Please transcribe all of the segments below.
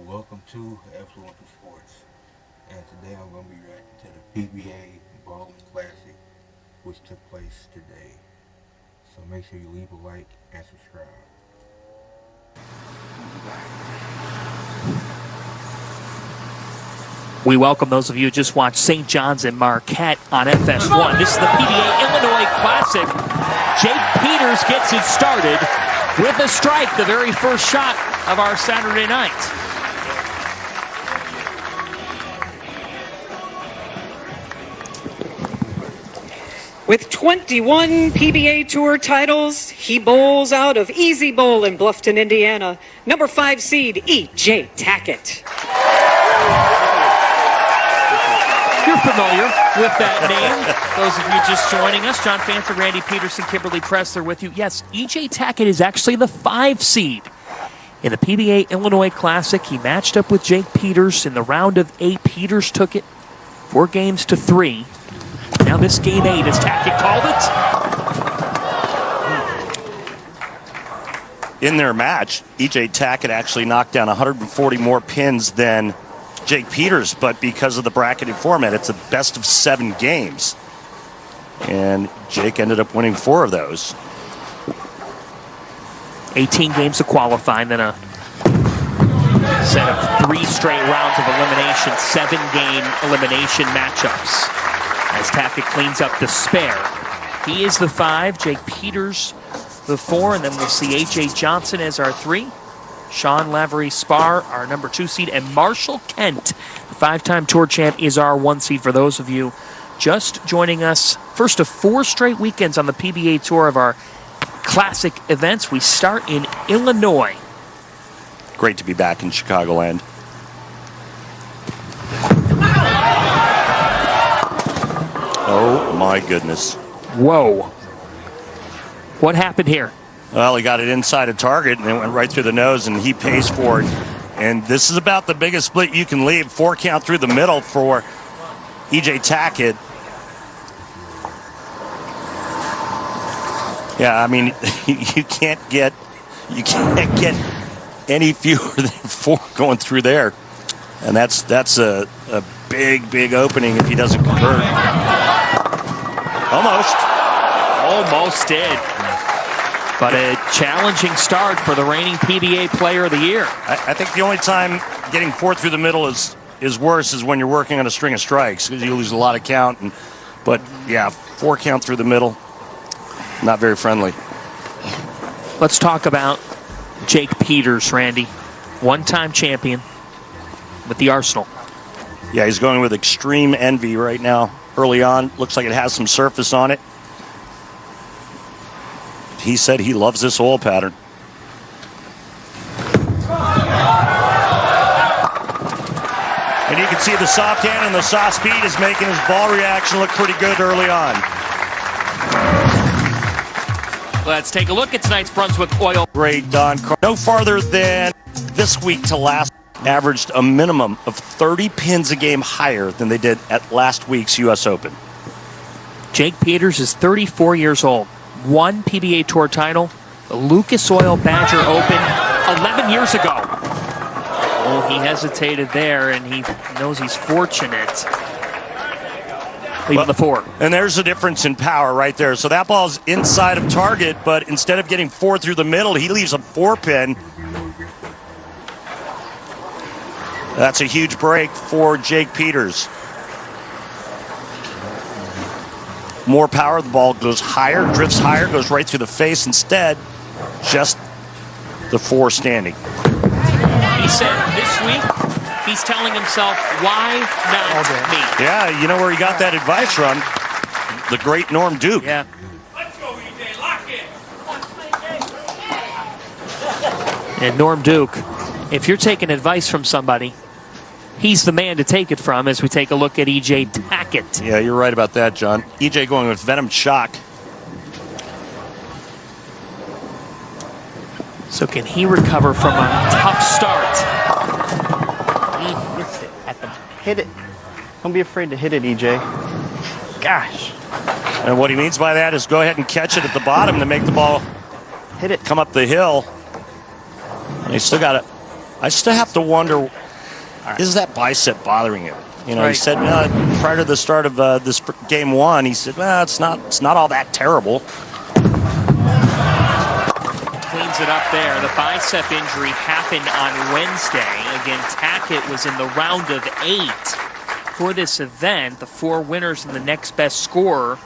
Welcome to Affluential Sports, and today I'm going to be reacting to the PBA Bowling Classic, which took place today. So make sure you leave a like and subscribe. We welcome those of you who just watched St. John's and Marquette on FS1. This is the PBA Illinois Classic. Jake Peters gets it started with a strike, the very first shot of our Saturday night. With 21 PBA Tour titles, he bowls out of Easy Bowl in Bluffton, Indiana. Number 5 seed, E.J. Tackett. You're familiar with that name. Those of you just joining us, John Fancer, Randy Peterson, Kimberly Pressler with you. Yes, E.J. Tackett is actually the 5 seed in the PBA Illinois Classic. He matched up with Jake Peters in the round of 8. Peters took it 4 games to 3. Now this game 8, as Tackett called it. In their match, E.J. Tackett actually knocked down 140 more pins than Jake Peters, but because of the bracketed format, it's a best of 7 games. And Jake ended up winning 4 of those. 18 games to qualify, and then a set of 3 straight rounds of elimination, 7-game elimination matchups. As Tackett cleans up the spare. He is the 5, Jake Peters the 4, and then we'll see A.J. Johnson as our 3. Sean Lavery Spar, our number 2 seed, and Marshall Kent, the 5-time tour champ, is our 1 seed. For those of you just joining us, first of 4 straight weekends on the PBA Tour of our classic events. We start in Illinois. Great to be back in Chicagoland. Oh my goodness. Whoa. What happened here? Well, he got it inside a target and it went right through the nose, and he pays for it. And this is about the biggest split you can leave. 4 count through the middle for E.J. Tackett. Yeah, I mean, you can't get any fewer than 4 going through there. And that's a big opening if he doesn't convert. Almost did. But a challenging start for the reigning PBA Player of the Year. I think the only time getting 4 through the middle is worse is when you're working on a string of strikes, because you lose a lot of count. But yeah, 4 count through the middle, not very friendly. Let's talk about Jake Peters, Randy. 1-time champion with the Arsenal. Yeah, he's going with extreme envy right now. Early on, looks like it has some surface on it. He said he loves this oil pattern. And you can see the soft hand and the soft speed is making his ball reaction look pretty good early on. Let's take a look at tonight's Brunswick Oil. Great Don Carr. No farther than this week to last. Averaged a minimum of 30 pins a game higher than they did at last week's U.S. Open. Jake Peters is 34 years old. 1 PBA Tour title, the Lucas Oil Badger Open 11 years ago. Oh, he hesitated there, and he knows he's fortunate. Leaving the 4. And there's a difference in power right there. So that ball's inside of target, but instead of getting 4 through the middle, he leaves a 4-pin. That's a huge break for Jake Peters. More power, the ball goes higher, drifts higher, goes right through the face. Instead, just the 4 standing. He said this week, he's telling himself, why not me? Yeah, you know where he got that advice from? The great Norm Duke. Yeah. Let's go, EJ, lock it. And Norm Duke, if you're taking advice from somebody, he's the man to take it from as we take a look at E.J. Tackett. Yeah, you're right about that, John. E.J. going with Venom Shock. So can he recover from a tough start? Hit it. Don't be afraid to hit it, E.J. Gosh. And what he means by that is go ahead and catch it at the bottom to make the ball Hit it. come up the hill. And he's still got I still have to wonder, is that bicep bothering him? You know, Right. he said prior to the start of this game one, he said, well, it's not all that terrible. Cleans it up there. The bicep injury happened on Wednesday. Again, Tackett was in the round of 8 for this event. The 4 winners and the next best scorer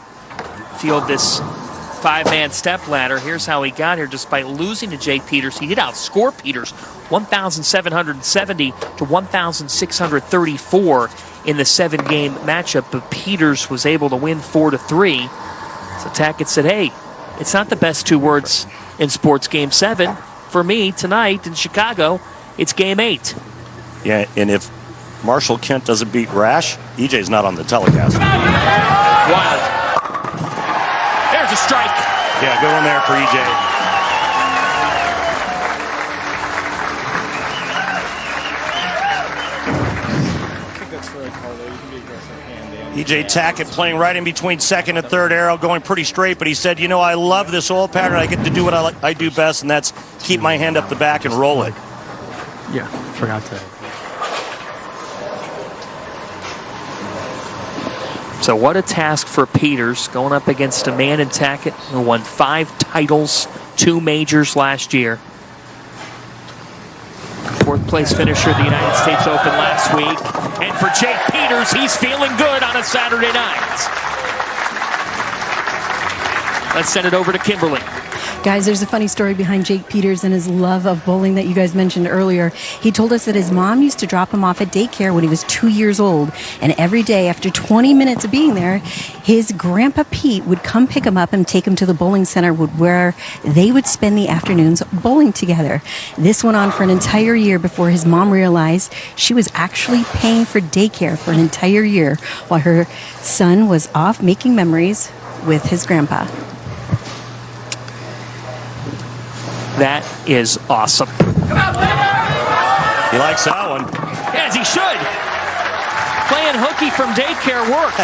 field this 5-man step ladder. Here's how he got here. Despite losing to Jake Peters, he did outscore Peters 1,770 to 1,634 in the 7-game matchup, but Peters was able to win 4-3. So Tackett said, hey, it's not the best 2 words in sports. Game 7 for me tonight in Chicago, it's game 8. Yeah, and if Marshall Kent doesn't beat Rash, EJ's not on the telecast. Wild. There's a strike. Yeah, good one there for EJ. EJ Tackett playing right in between second and third arrow, going pretty straight, but he said, you know, I love this old pattern. I get to do what I do best, and that's keep my hand up the back and roll it. Yeah, forgot to. So what a task for Peters, going up against a man in Tackett who won 5 titles, 2 majors last year. 4th place finisher of the United States Open last week. And for Jake Peters, he's feeling good on a Saturday night. Let's send it over to Kimberly. Guys, there's a funny story behind Jake Peters and his love of bowling that you guys mentioned earlier. He told us that his mom used to drop him off at daycare when he was 2 years old. And every day, after 20 minutes of being there, his grandpa Pete would come pick him up and take him to the bowling center where they would spend the afternoons bowling together. This went on for an entire year before his mom realized she was actually paying for daycare for an entire year while her son was off making memories with his grandpa. That is awesome. He likes that one. As he should. Playing hooky from daycare worked.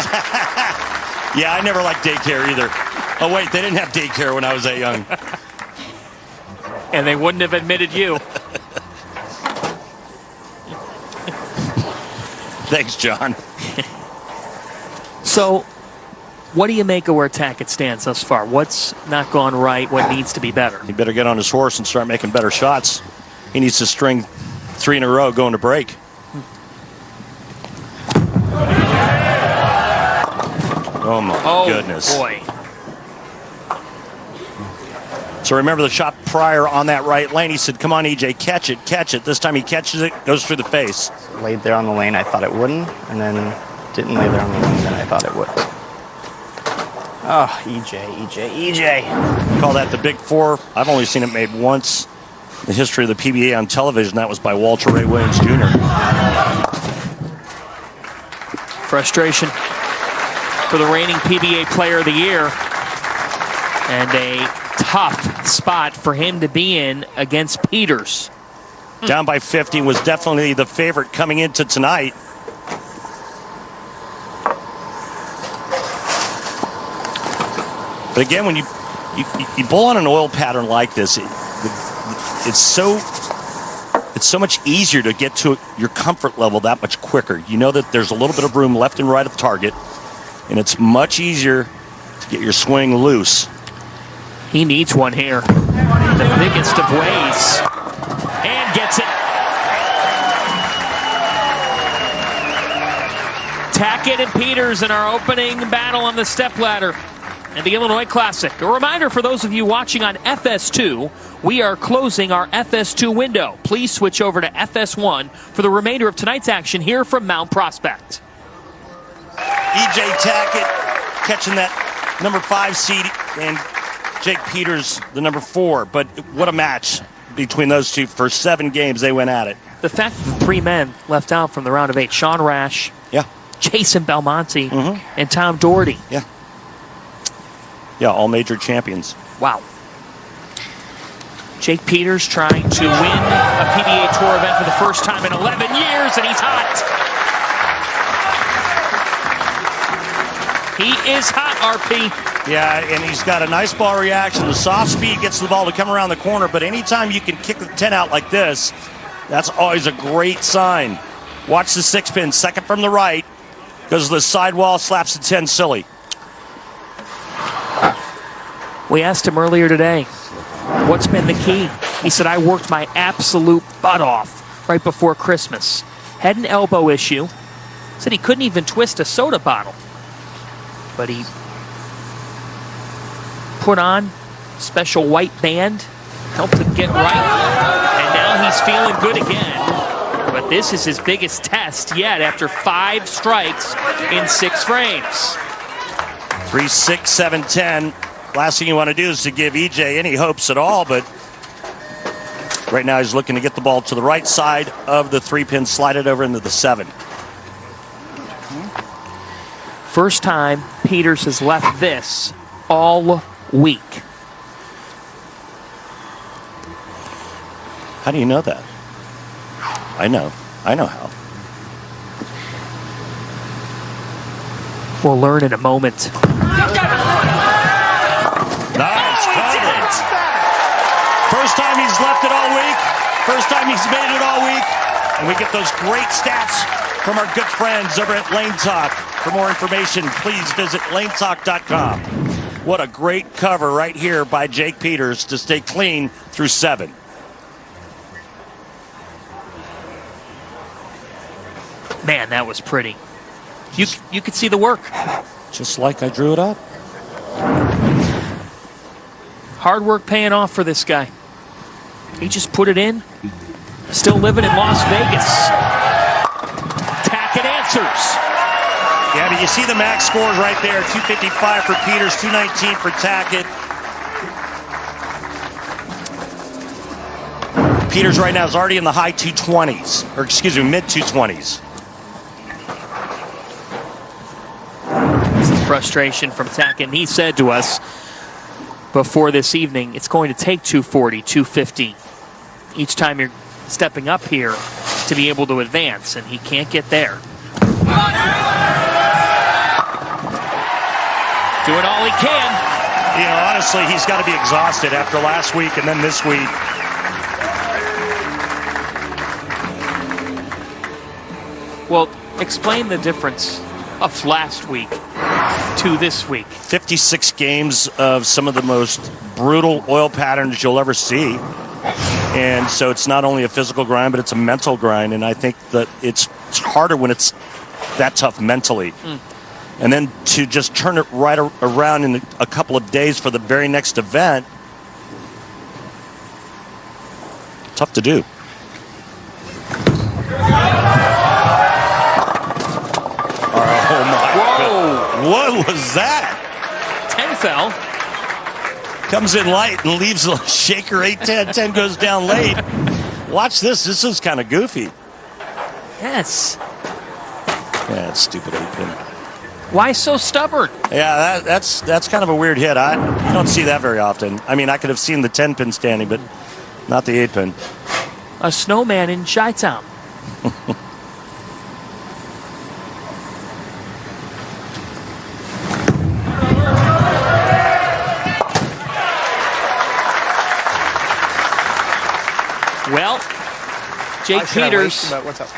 Yeah, I never liked daycare either. Oh, wait, they didn't have daycare when I was that young. And they wouldn't have admitted you. Thanks, John. So, what do you make of where Tackett stands thus far? What's not gone right? What needs to be better? He better get on his horse and start making better shots. He needs to string 3 in a row going to break. Oh, my goodness. Boy. So remember the shot prior on that right lane. He said, come on, EJ, catch it, catch it. This time he catches it, goes through the face. Laid there on the lane, I thought it wouldn't, and then didn't lay there on the lane, then I thought it would. Oh, EJ. Call that the Big Four. I've only seen it made once in the history of the PBA on television. That was by Walter Ray Williams Jr. Frustration for the reigning PBA Player of the Year. And a tough spot for him to be in against Peters. Down by 50, was definitely the favorite coming into tonight. But again, when you bowl on an oil pattern like this, it's so much easier to get to your comfort level that much quicker. You know that there's a little bit of room left and right of the target, and it's much easier to get your swing loose. He needs one here. The biggest of ways. And gets it. Tackett and Peters in our opening battle on the stepladder and the Illinois Classic. A reminder for those of you watching on FS2, we are closing our FS2 window. Please switch over to FS1 for the remainder of tonight's action here from Mount Prospect. EJ Tackett catching that number 5 seed, and Jake Peters, the number 4. But what a match between those two. For 7 games, they went at it. The fact that the 3 men left out from the round of 8, Sean Rash, Yeah. Jason Belmonte, and Tom Doherty. Yeah, all major champions. Wow. Jake Peters trying to win a PBA Tour event for the first time in 11 years, and he's hot. He is hot, RP. Yeah, and he's got a nice ball reaction. The soft speed gets the ball to come around the corner, but anytime you can kick the 10 out like this, That's always a great sign. Watch the 6-pin, second from the right. Goes to the sidewall, slaps the 10 silly. We asked him earlier today, what's been the key? He said, I worked my absolute butt off right before Christmas. Had an elbow issue. Said he couldn't even twist a soda bottle. But he put on special white band, helped him get right, and now he's feeling good again. But this is his biggest test yet after 5 strikes in 6 frames. 3, 6, 7, 10. Last thing you want to do is to give EJ any hopes at all, but right now he's looking to get the ball to the right side of the 3-pin, slide it over into the 7. First time Peters has left this all week. How do you know that? I know how. We'll learn in a moment. Nice coverage. First time he's left it all week. First time he's made it all week. And we get those great stats from our good friends over at Lane Talk. For more information, please visit lanetalk.com. What a great cover right here by Jake Peters to stay clean through 7. Man, that was pretty. You could see the work. Just like I drew it up. Hard work paying off for this guy. He just put it in. Still living in Las Vegas. Tackett answers. Yeah, but you see the max scores right there. 255 for Peters, 219 for Tackett. Peters right now is already in the high 220s, or excuse me, mid 220s. This is frustration from Tackett. He said to us before this evening, it's going to take 240, 250 each time you're stepping up here to be able to advance, and he can't get there. Doing all he can. You know, honestly, he's got to be exhausted after last week and then this week. Well, explain the difference of last week to this week. 56 games of some of the most brutal oil patterns you'll ever see. And so it's not only a physical grind, but it's a mental grind. And I think that it's harder when it's that tough mentally. And then to just turn it right around in a couple of days for the very next event, tough to do. Oh my God. What was that? 10 fell. Comes in light and leaves a shaker 8-10. 10 goes down late. Watch this. This is kind of goofy. Yes. Yeah, it's stupid 8-pin. Why so stubborn? Yeah, that's kind of a weird hit. You don't see that very often. I mean, I could have seen the 10-pin standing, but not the 8-pin. A snowman in Chi-Town. Well, Jake Peters, What's up?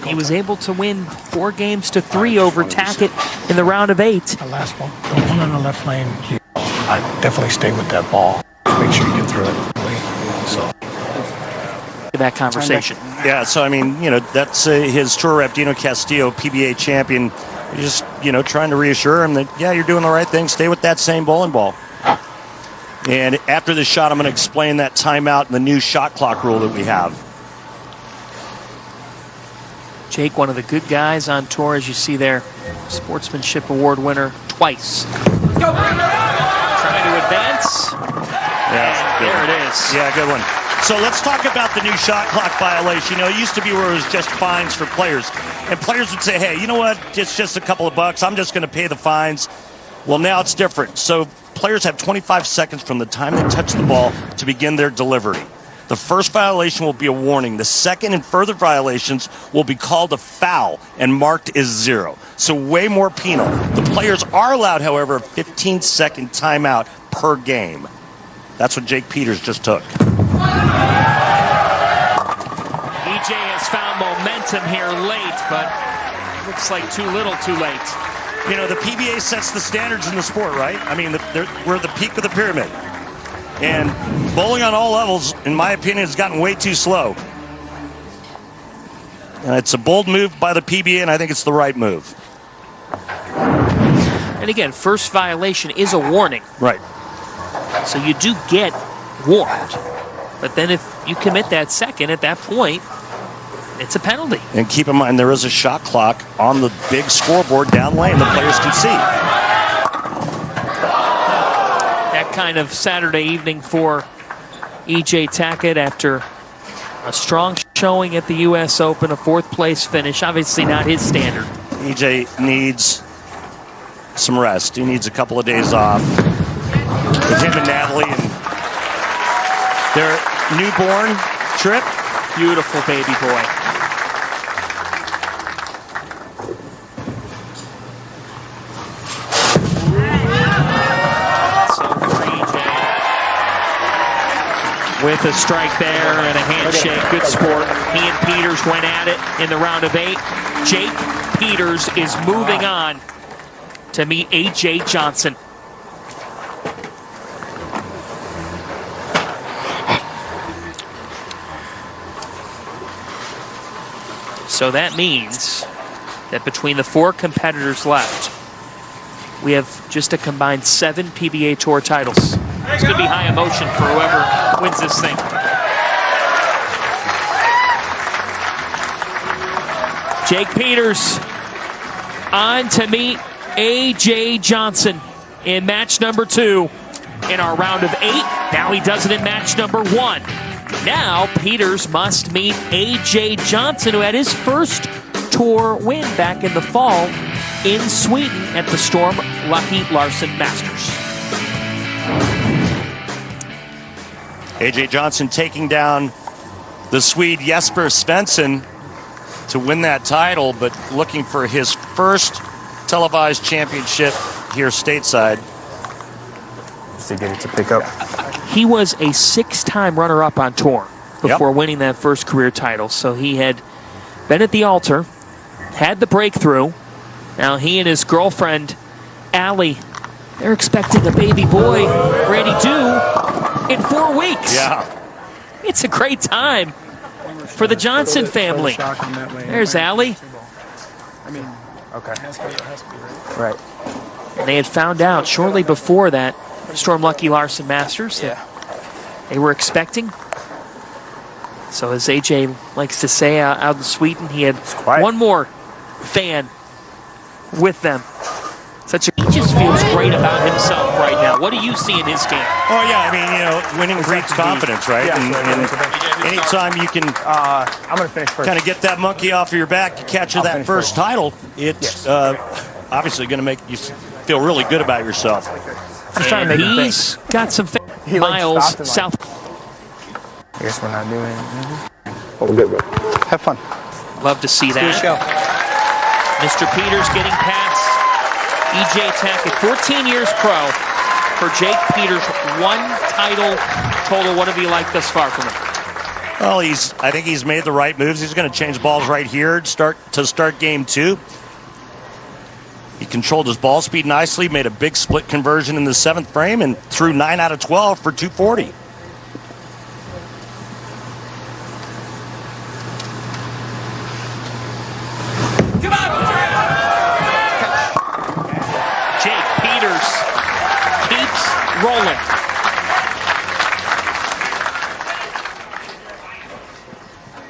he was able to win 4 games to 3 over Tackett in the round of 8. The last ball, don't pull in the left lane. I definitely stay with that ball. Make sure you get through it. So That conversation. Yeah, so I mean, you know, that's his tour rep, Dino Castillo, PBA champion. Just, you know, trying to reassure him that, yeah, you're doing the right thing. Stay with that same bowling ball. And after the shot, I'm going to explain that timeout and the new shot clock rule that we have. Jake, one of the good guys on tour, as you see there. Sportsmanship Award winner twice. Trying to advance. Yeah, there it is. Yeah, good one. So let's talk about the new shot clock violation. You know, it used to be where it was just fines for players. And players would say, hey, you know what? It's just a couple of bucks. I'm just going to pay the fines. Well, now it's different. So players have 25 seconds from the time they touch the ball to begin their delivery. The first violation will be a warning. The second and further violations will be called a foul and marked as 0. So way more penal. The players are allowed, however, a 15-second timeout per game. That's what Jake Peters just took. momentum here late, but looks like too little too late. You know, the PBA sets the standards in the sport, right? I mean, we're at the peak of the pyramid. And bowling on all levels, in my opinion, has gotten way too slow. And it's a bold move by the PBA, and I think it's the right move. And again, first violation is a warning. Right. So you do get warned. But then if you commit that second at that point, it's a penalty. And keep in mind, there is a shot clock on the big scoreboard down lane the players can see. That kind of Saturday evening for E.J. Tackett after a strong showing at the U.S. Open, a fourth-place finish. Obviously not his standard. E.J. needs some rest. He needs a couple of days off. With him and Natalie and their newborn trip. Beautiful baby boy. With a strike there and a handshake. Good sport. He and Peters went at it in the round of 8. Jake Peters is moving on to meet A.J. Johnson. So that means that between the 4 competitors left, we have just a combined 7 PBA Tour titles. It's going to be high emotion for whoever wins this thing. Jake Peters on to meet A.J. Johnson in match number 2 in our round of 8. Now he does it in match number 1. Now Peters must meet A.J. Johnson, who had his first tour win back in the fall in Sweden at the Storm Lucky Larson Masters. A.J. Johnson taking down the Swede Jesper Svensson to win that title, but looking for his first televised championship here stateside. Just to get it to pick up. He was a 6-time runner-up on tour before winning that first career title. So he had been at the altar, had the breakthrough. Now he and his girlfriend, Allie, they're expecting a baby boy ready due in 4 weeks. Yeah. It's a great time for the Johnson family. There's Allie. Okay. Right. And they had found out shortly before that Storm Lucky Larson Masters that they were expecting. So as AJ likes to say out in Sweden, he had one more fan with them. He just feels great about himself right now. What do you see in his game? Oh, yeah, I mean, you know, winning breeds confidence, right? And anytime you can I'm going to finish first. kind of get that monkey off of your back to capture that first title, it's obviously going to make you feel really good about yourself. Just trying to make him he's think. got some miles south. I guess we're not doing it. Oh, we're good, bro. Have fun. Love to see that. Mr. Peters getting past E.J. Tackett. 14 years pro for Jake Peters. 1 title total. What have you liked thus far from him? Well, I think he's made the right moves. He's going to change balls right here to start game 2. He controlled his ball speed nicely, made a big split conversion in the 7th frame, and threw 9 out of 12 for 240. Jake Peters keeps rolling.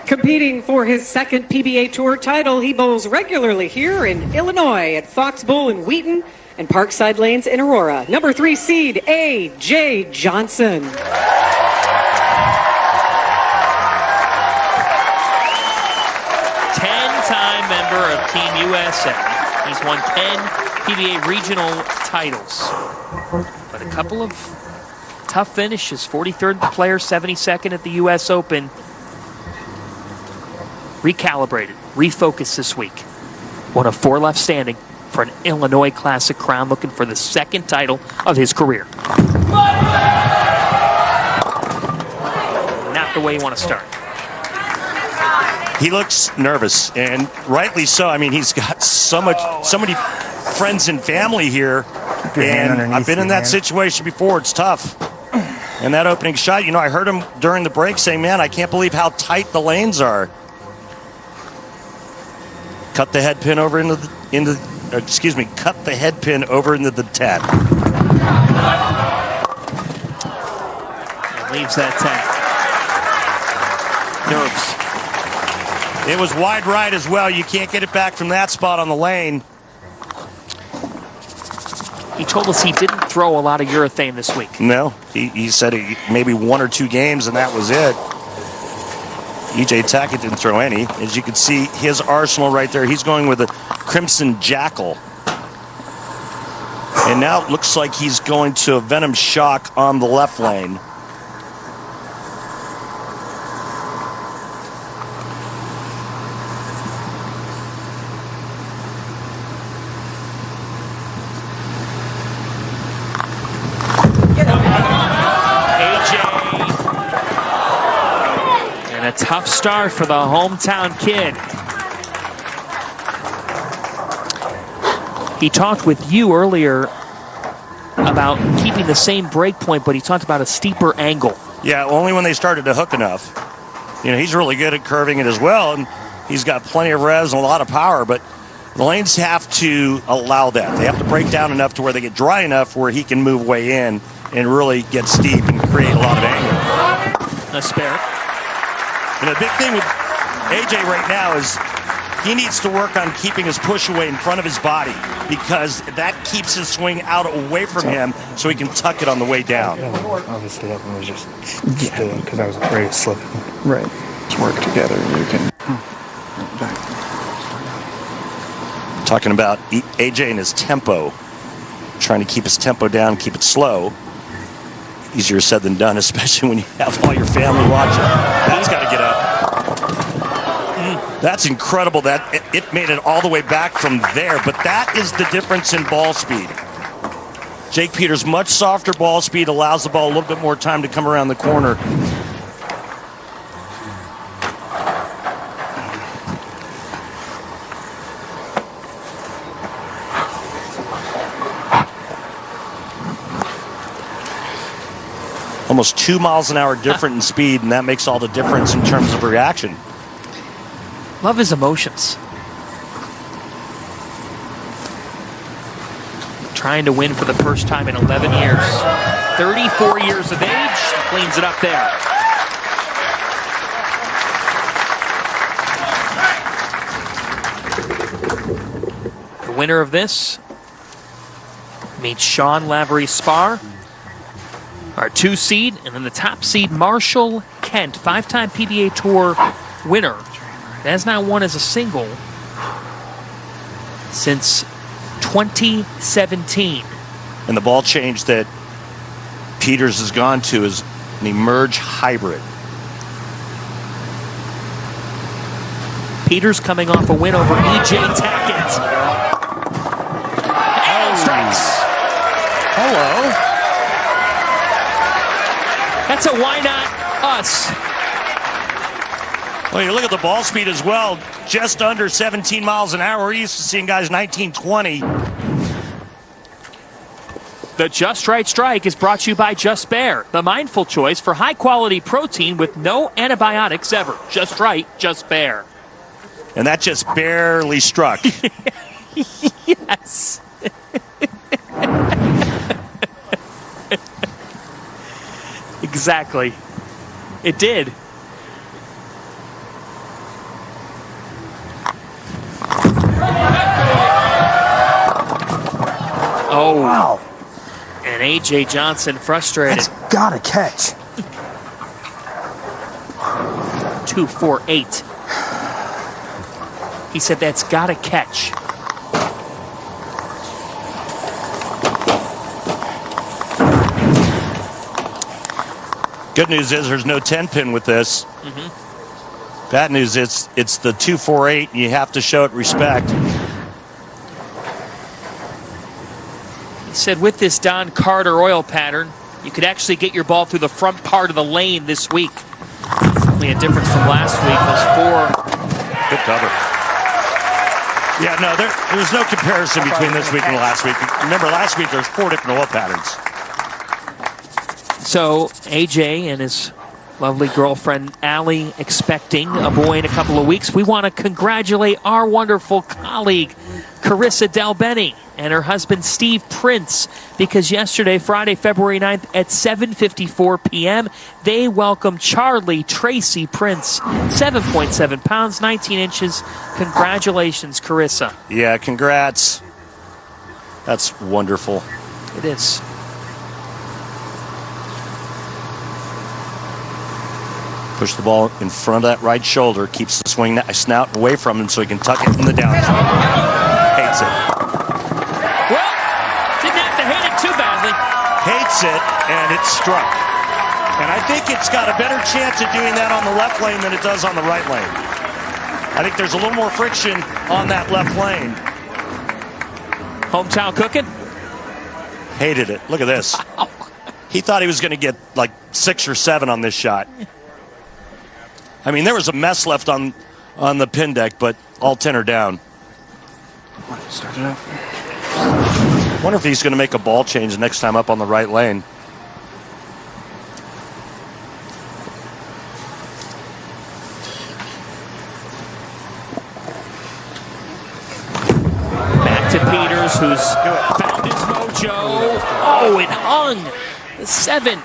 Competing for his 2nd PBA Tour title, he bowls regularly here in Illinois at Fox Bowl in Wheaton and Parkside Lanes in Aurora. Number 3 seed, A.J. Johnson. 10-time member of Team USA. He's won 10 PBA regional titles. But a couple of tough finishes. 43rd the player, 72nd at the U.S. Open. Recalibrated, refocused this week. 1 of 4 left standing for an Illinois Classic crown, looking for the 2nd title of his career. Not the way you want to start. He looks nervous, and rightly so. I mean, he's got so many friends and family here, and I've been in that situation before. It's tough. And that opening shot, you know, I heard him during the break saying, "Man, I can't believe how tight the lanes are." Cut the head pin over cut the head pin over into the 10. Leaves that 10. Nerves. It was wide right as well. You can't get it back from that spot on the lane. He told us he didn't throw a lot of urethane this week. No, he said maybe 1 or 2 games, and that was it. EJ Tackett didn't throw any. As you can see, his arsenal right there, he's going with a Crimson Jackal. And now it looks like he's going to a Venom Shock on the left lane. Tough start for the hometown kid. He talked with you earlier about keeping the same break point, but he talked about a steeper angle. Yeah, only when they started to hook enough. You know, he's really good at curving it as well, and he's got plenty of revs and a lot of power, but the lanes have to allow that. They have to break down enough to where they get dry enough where he can move way in and really get steep and create a lot of angle. A spare. And the big thing with AJ right now is he needs to work on keeping his push away in front of his body, because that keeps his swing out away from him so he can tuck it on the way down. Obviously, that one was just stood because I was afraid of slipping. Right. Let's work together. You can. Talking about AJ and his tempo, trying to keep his tempo down, keep it slow. Easier said than done, especially when you have all your family watching. That's got to get up. That's incredible that it made it all the way back from there, but that is the difference in ball speed. Jake Peters, much softer ball speed, allows the ball a little bit more time to come around the corner. Almost 2 miles an hour different in speed, and that makes all the difference in terms of reaction. Love his emotions. Trying to win for the first time in 11 years. 34 years of age, cleans it up there. The winner of this meets Sean Lavery-Spar, our 2 seed, and then the top seed, Marshall Kent, 5-time PBA Tour winner. Has not won as a single since 2017. And the ball change that Peters has gone to is an Emerge Hybrid. Peters coming off a win over EJ Tackett. And strikes. Hello. That's a why not us. Well, you look at the ball speed as well, just under 17 miles an hour. We're used to seeing guys 19, 20. The Just Right Strike is brought to you by Just Bear, the mindful choice for high-quality protein with no antibiotics ever. Just right, Just Bear. And that just barely struck. Yes. Exactly. It did. Oh. Wow. And A.J. Johnson frustrated. That's gotta catch. 2-4-8. He said that's gotta catch. Good news is there's no 10-pin with this. Bad news is it's the 2-4-8, and you have to show it respect. He said with this Don Carter oil pattern, you could actually get your ball through the front part of the lane this week. Only Certainly a difference from last week. Was 4. Good cover. Yeah, no, there's no comparison between this week and last week. Remember, last week there's 4 different oil patterns. So AJ and his lovely girlfriend Allie expecting a boy in a couple of weeks. We want to congratulate our wonderful colleague Carissa Delbenny and her husband Steve Prince, because yesterday, Friday, February 9th at 7:54 p.m., they welcomed Charlie Tracy Prince, 7.7 pounds, 19 inches. Congratulations, Carissa. Yeah, congrats. That's wonderful. It is. Push the ball in front of that right shoulder, keeps the swing snout away from him so he can tuck it in the down. Hates it. Well, didn't have to hate it too badly. Hates it, and it's struck. And I think it's got a better chance of doing that on the left lane than it does on the right lane. I think there's a little more friction on that left lane. Hometown cooking? Hated it. Look at this. He thought he was going to get like 6 or 7 on this shot. I mean, there was a mess left on the pin deck, but all 10 are down. Start it up. Wonder if he's going to make a ball change next time up on the right lane. Back to Peters, who's found his mojo. Oh, it hung. 7.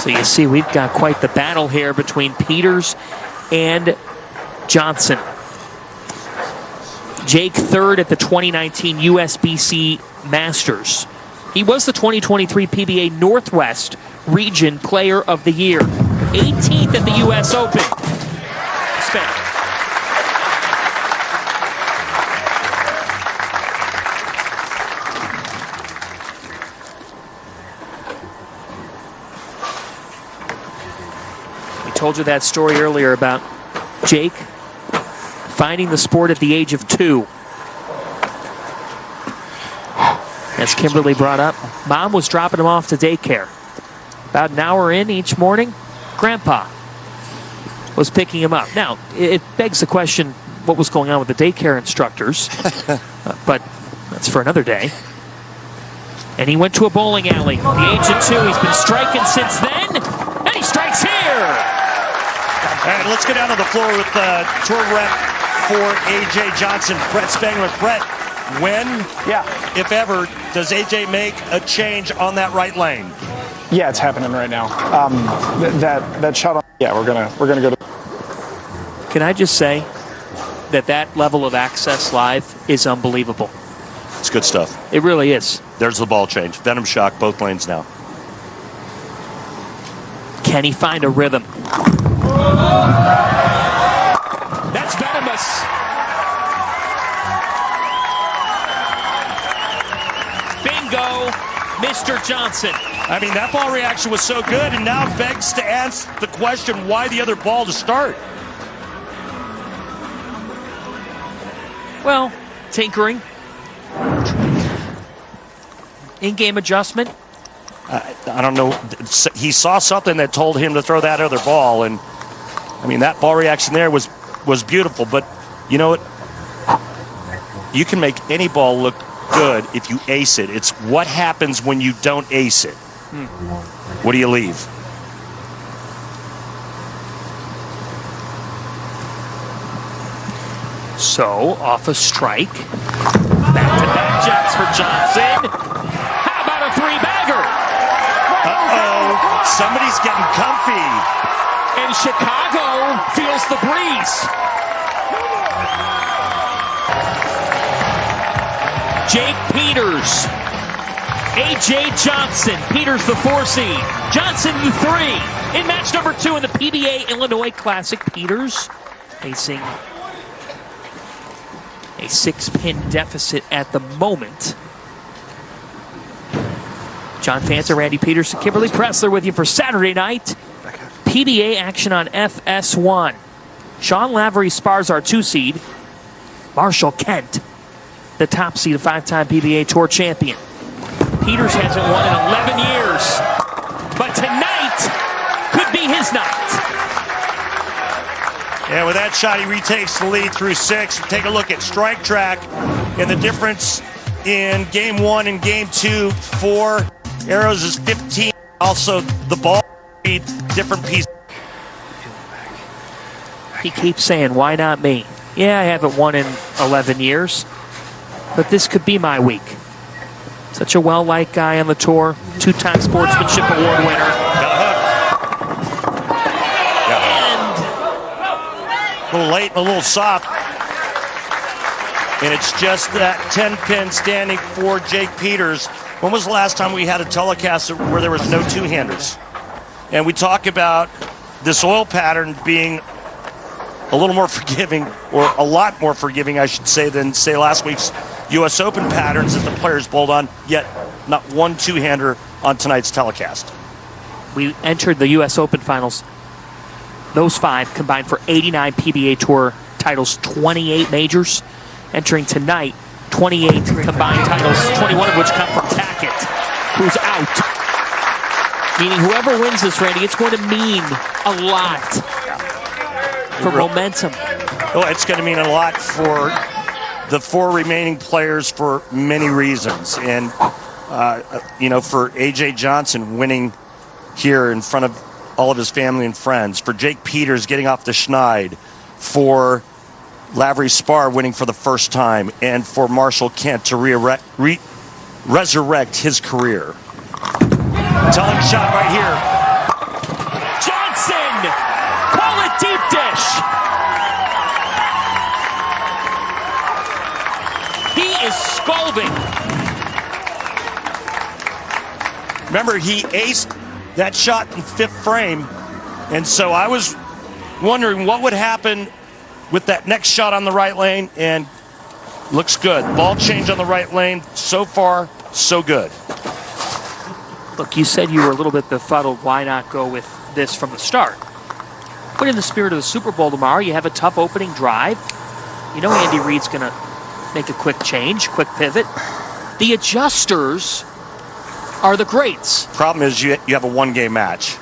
So you see, we've got quite the battle here between Peters and Johnson. Jake third at the 2019 USBC Masters. He was the 2023 PBA Northwest Region Player of the Year. 18th at the US Open. Spent. Told you that story earlier about Jake finding the sport at the age of 2. As Kimberly brought up, Mom was dropping him off to daycare. About an hour in each morning, Grandpa was picking him up. Now, it begs the question, what was going on with the daycare instructors? But that's for another day. And he went to a bowling alley at the age of 2. He's been striking since then, and he strikes here. All right, let's go down to the floor with tour rep for AJ Johnson, Brett Spangler. Brett, when, if ever, does AJ make a change on that right lane? Yeah, it's happening right now. That shot on. Yeah, we're gonna go to. Can I just say that level of access live is unbelievable? It's good stuff. It really is. There's the ball change. Venom shock, both lanes now. Can he find a rhythm? That's venomous. Bingo, Mr. Johnson. I mean, that ball reaction was so good, and now begs to ask the question, why the other ball to start? Well, tinkering. In-game adjustment. I don't know. He saw something that told him to throw that other ball, and I mean, that ball reaction there was beautiful. But you know what? You can make any ball look good if you ace it. It's what happens when you don't ace it. What do you leave? So, off a strike. Back-to-back jumps for Johnson. How about a three-bagger? Uh-oh. Somebody's getting comfy. And Chicago feels the breeze. Jake Peters. A.J. Johnson. Peters the 4 seed. Johnson the 3. In match number 2 in the PBA Illinois Classic, Peters facing a 6-pin deficit at the moment. John Fanta, Randy Peterson, Kimberly Pressler with you for Saturday night. PBA action on FS1. Sean Lavery spars our 2 seed. Marshall Kent the top seed, a 5-time PBA Tour champion. Peters hasn't won in 11 years, but tonight could be his night. And with that shot, he retakes the lead through 6. Take a look at strike track and the difference in game 1 and game 2 for arrows is 15. Also, the ball different piece. He keeps saying, why not me? Yeah, I haven't won in 11 years, but this could be my week. Such a well-liked guy on the tour, 2-time Sportsmanship Award winner. And a little late, a little soft. And it's just that 10-pin standing for Jake Peters. When was the last time we had a telecast where there was no two-handers? And we talk about this oil pattern being a little more forgiving, or a lot more forgiving, I should say, than, say, last week's U.S. Open patterns that the players bowled on, yet not one two-hander on tonight's telecast. We entered the U.S. Open finals. Those 5 combined for 89 PBA Tour titles, 28 majors. Entering tonight, 28 combined titles, 21 of which come from Tackett, who's out. Meaning whoever wins this, Randy, it's going to mean a lot for momentum. Well, it's going to mean a lot for the 4 remaining players for many reasons. And, for A.J. Johnson winning here in front of all of his family and friends, for Jake Peters getting off the schneid, for Lavery Spar winning for the first time, and for Marshall Kent to resurrect his career. Telling shot right here. Johnson! Call it deep dish! He is scalding. Remember, he aced that shot in 5th frame, and so I was wondering what would happen with that next shot on the right lane, and looks good. Ball change on the right lane. So far, so good. Look, you said you were a little bit befuddled. Why not go with this from the start? But in the spirit of the Super Bowl tomorrow, you have a tough opening drive. You know Andy Reid's going to make a quick change, quick pivot. The adjusters are the greats. Problem is you have a 1-game match.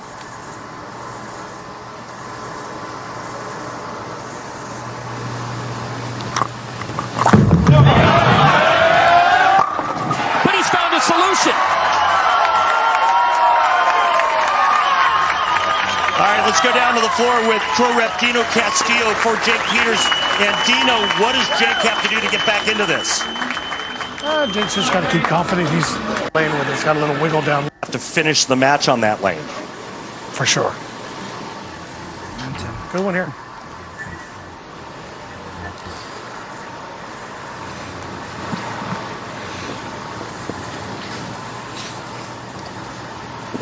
But he's found a solution. All right, let's go down to the floor with Tour Rep Dino Castillo for Jake Peters. And Dino, what does Jake have to do to get back into this? Jake's just got to keep confident. He's playing with it. He's got a little wiggle down. Have to finish the match on that lane. For sure. Good one here.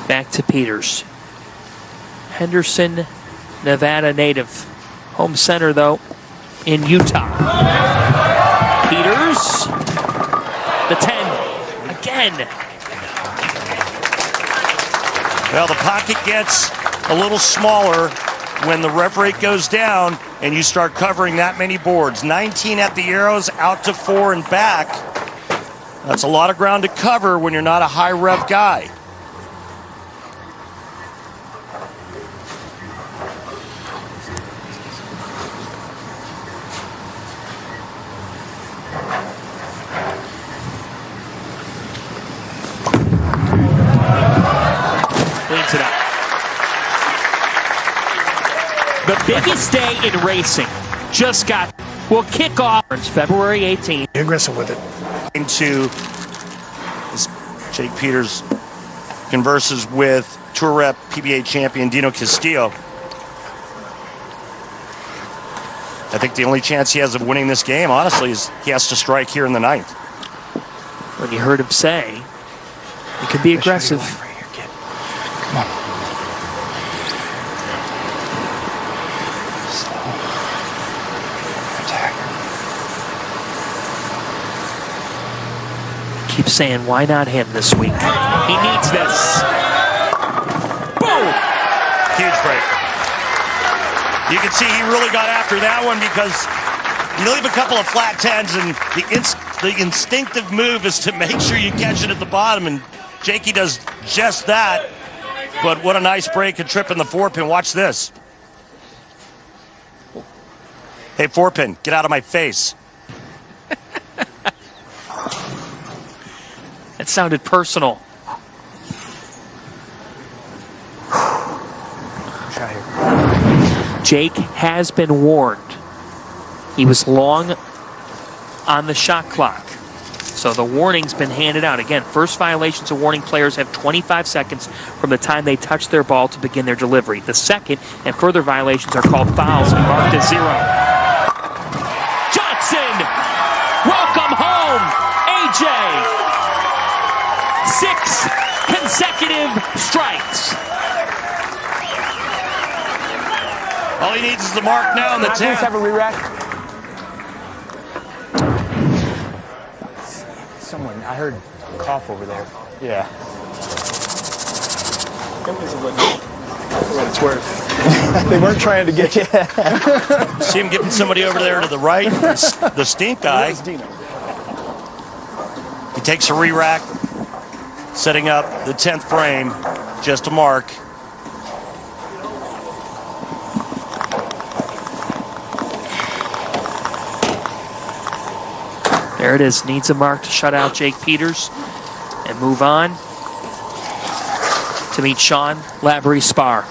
Back to Peters. Henderson, Nevada native. Home center, though, in Utah. Peters. The 10. Again. Well, the pocket gets a little smaller when the rev rate goes down and you start covering that many boards. 19 at the arrows, out to 4 and back. That's a lot of ground to cover when you're not a high rev guy. Cleans it up. The biggest day in racing just will kick off February 18th. Be aggressive with it. Into Jake Peters converses with Tour Rep PBA champion Dino Castillo. I think the only chance he has of winning this game, honestly, is he has to strike here in the 9th. When you heard him say, he could be aggressive. Right here, kid. Come on. Slow. Attack. Keep saying, why not him this week? He needs this. Boom! Huge break. You can see he really got after that one because you leave a couple of flat 10s and the the instinctive move is to make sure you catch it at the bottom, and Jakey does just that. But what a nice break and trip in the 4-pin. Watch this. Hey, 4-pin, get out of my face. It sounded personal. Jake has been warned. He was long on the shot clock. So the warning's been handed out. Again, first violations of warning players have 25 seconds from the time they touch their ball to begin their delivery. The second and further violations are called fouls and marked as 0. Johnson! Welcome home, AJ! 6 consecutive strikes. All he needs is the mark now in the 10th. Please have a re-rack. Someone, I heard a cough over there. Yeah. What it's worth. They weren't trying to get you. See him getting somebody over there to the right, the stink guy. He takes a re-rack, setting up the 10th frame, just a mark. There it is. Needs a mark to shut out Jake Peters and move on to meet Sean Lavery Spar.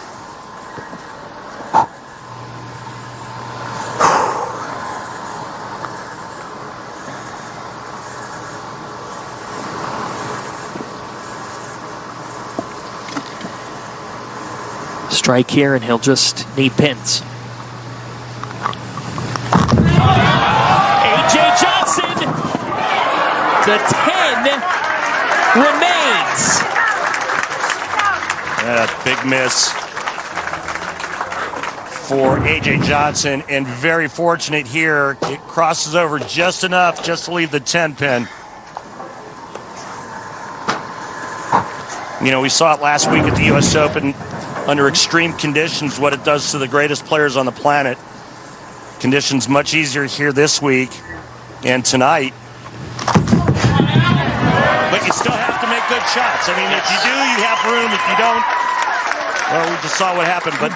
Strike here, and he'll just need pins. AJ Johnson, the 10 remains. Big miss for AJ Johnson, and very fortunate here. It crosses over just enough just to leave the 10 pin. You know, we saw it last week at the U.S. Open under extreme conditions, what it does to the greatest players on the planet. Conditions much easier here this week and tonight. But you still have to make good shots. I mean, if you do, you have room. If you don't, well, we just saw what happened. But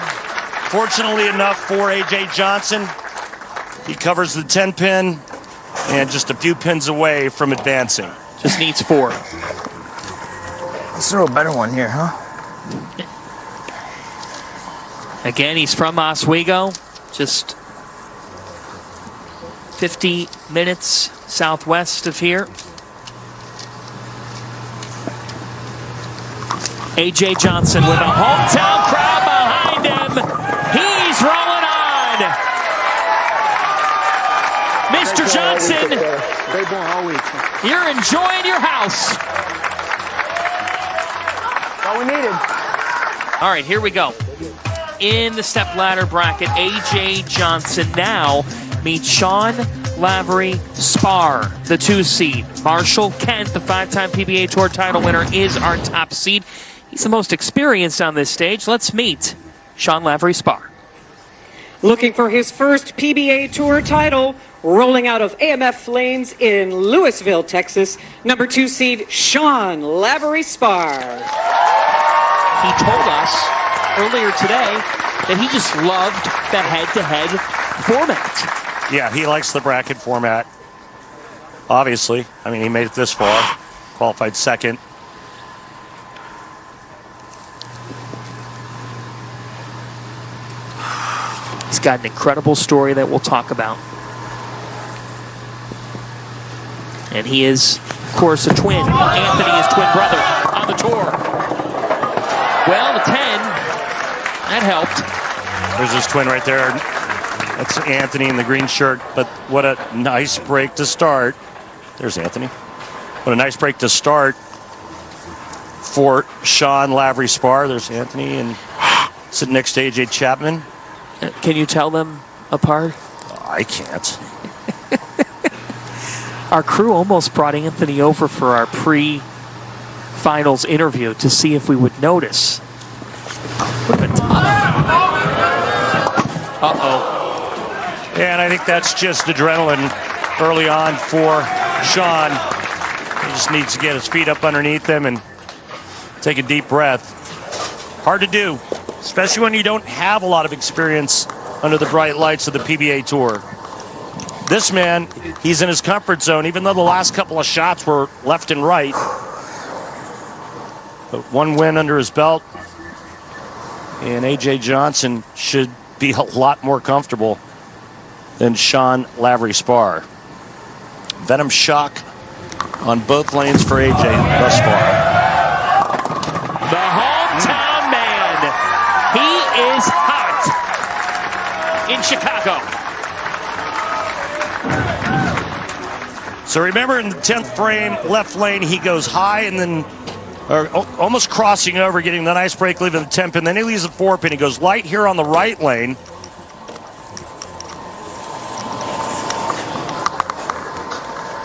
fortunately enough for A.J. Johnson, he covers the 10 pin and just a few pins away from advancing. Just needs 4. Let's throw a better one here, huh? Again, he's from Oswego, just 50 minutes southwest of here. A.J. Johnson with a hometown crowd behind him. He's rolling on. Mr. Johnson, you're enjoying your house. All we needed. All right, here we go. In the stepladder bracket, A.J. Johnson now meets Sean Lavery Spar, the 2 seed. Marshall Kent, the 5-time PBA Tour title winner, is our top seed. He's the most experienced on this stage. Let's meet Sean Lavery Spar. Looking for his first PBA Tour title, rolling out of AMF lanes in Louisville, Texas, number 2 seed Sean Lavery Spar. He told us earlier today that he just loved the head-to-head format. Yeah, he likes the bracket format. Obviously. I mean, he made it this far. Qualified second. He's got an incredible story that we'll talk about. And he is, of course, a twin. Anthony is twin brother on the tour. Well, the 10, that helped. There's his twin right there. That's Anthony in the green shirt, but what a nice break to start. There's Anthony. What a nice break to start for Sean Lavery Spar. There's Anthony and sitting next to AJ Chapman. Can you tell them apart? I can't. Our crew almost brought Anthony over for our pre-finals interview to see if we would notice. Would have been tough. Uh-oh. And I think that's just adrenaline early on for Sean. He just needs to get his feet up underneath him and take a deep breath. Hard to do, especially when you don't have a lot of experience under the bright lights of the PBA Tour. This man, he's in his comfort zone, even though the last couple of shots were left and right. But one win under his belt, and A.J. Johnson should be a lot more comfortable than Sean Lavery-Spar. Venom shock on both lanes for A.J. thus far. The hometown man. He is hot in Chicago. So remember in the 10th frame, left lane, he goes high and then almost crossing over, getting the nice break, leaving the 10 pin. Then he leaves the 4 pin. He goes light here on the right lane.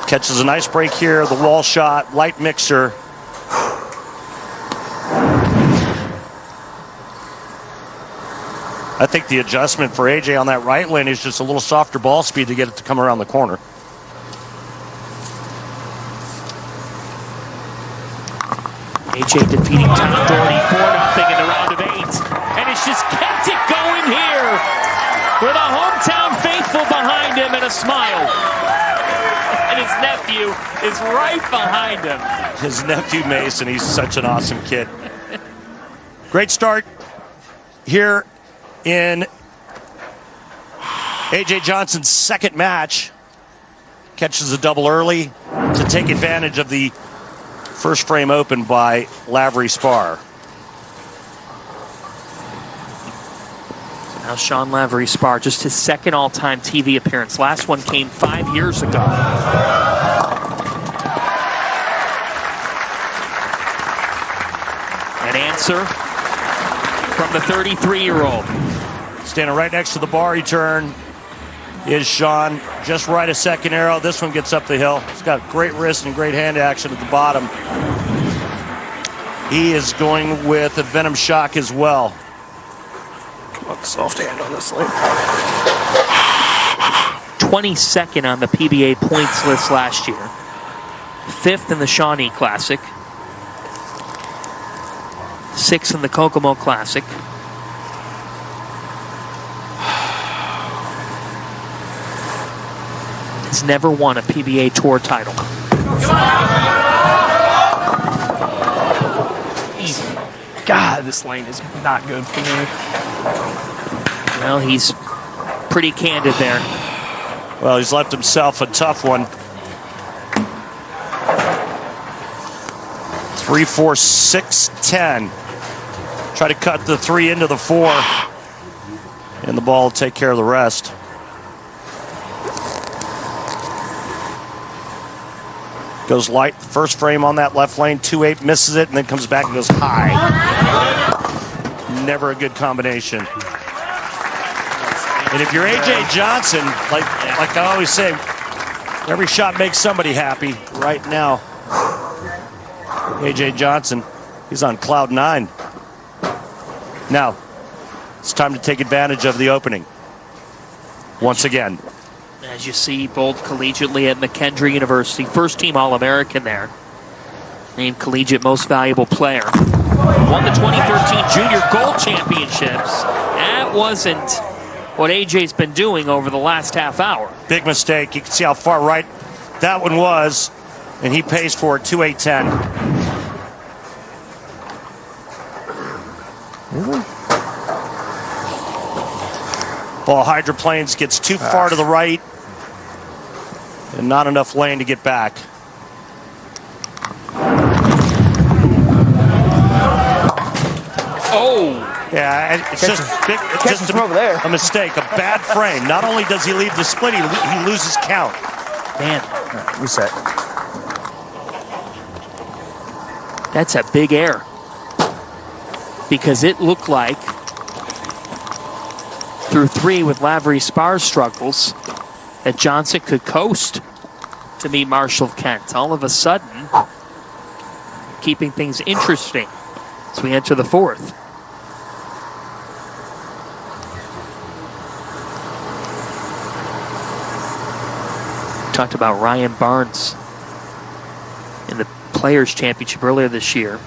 Catches a nice break here, the wall shot, light mixer. I think the adjustment for AJ on that right lane is just a little softer ball speed to get it to come around the corner. AJ defeating Tom Doherty 4-0 in the round of 8. And it's just kept it going here with a hometown faithful behind him and a smile. And his nephew is right behind him. His nephew Mason, he's such an awesome kid. Great start here in A.J. Johnson's second match. Catches a double early to take advantage of the first frame open by Lavery-Spar. Now Sean Lavery-Spar, just his second all-time TV appearance. Last one came 5 years ago. An answer from the 33-year-old. Standing right next to the bar return is Sean. Just right a second arrow. This one gets up the hill. He's got great wrist and great hand action at the bottom. He is going with a Venom shock as well. Come on, soft hand on this lane. 22nd on the PBA points list last year. 5th in the Shawnee Classic. 6th in the Kokomo Classic. He's never won a PBA Tour title. God, this lane is not good for me. Well, he's pretty candid there. Well, he's left himself a tough one. 3, 4, 6, 10. Try to cut the 3 into the 4. And the ball will take care of the rest. Goes light, first frame on that left lane, 2-8, misses it, and then comes back and goes high. Never a good combination. And if you're A.J. Johnson, like I always say, every shot makes somebody happy. Right now, A.J. Johnson, he's on cloud 9. Now, it's time to take advantage of the opening. Once again. As you see, bowled collegiately at McKendree University. First team All-American there. Named Collegiate Most Valuable Player. Won the 2013 Junior Gold Championships. That wasn't what AJ's been doing over the last half hour. Big mistake. You can see how far right that one was. And he pays for it, 2-8-10. Ball hydroplanes, gets too far to the right and not enough lane to get back. Oh! Yeah, it's just a mistake, a bad frame. Not only does he leave the split, he loses count. Man. Reset. That's a big error. Because it looked like through 3 with Lavery-Spar's struggles that Johnson could coast to meet Marshall Kent. All of a sudden, keeping things interesting as we enter the 4th. Talked about Ryan Barnes Players Championship earlier this year.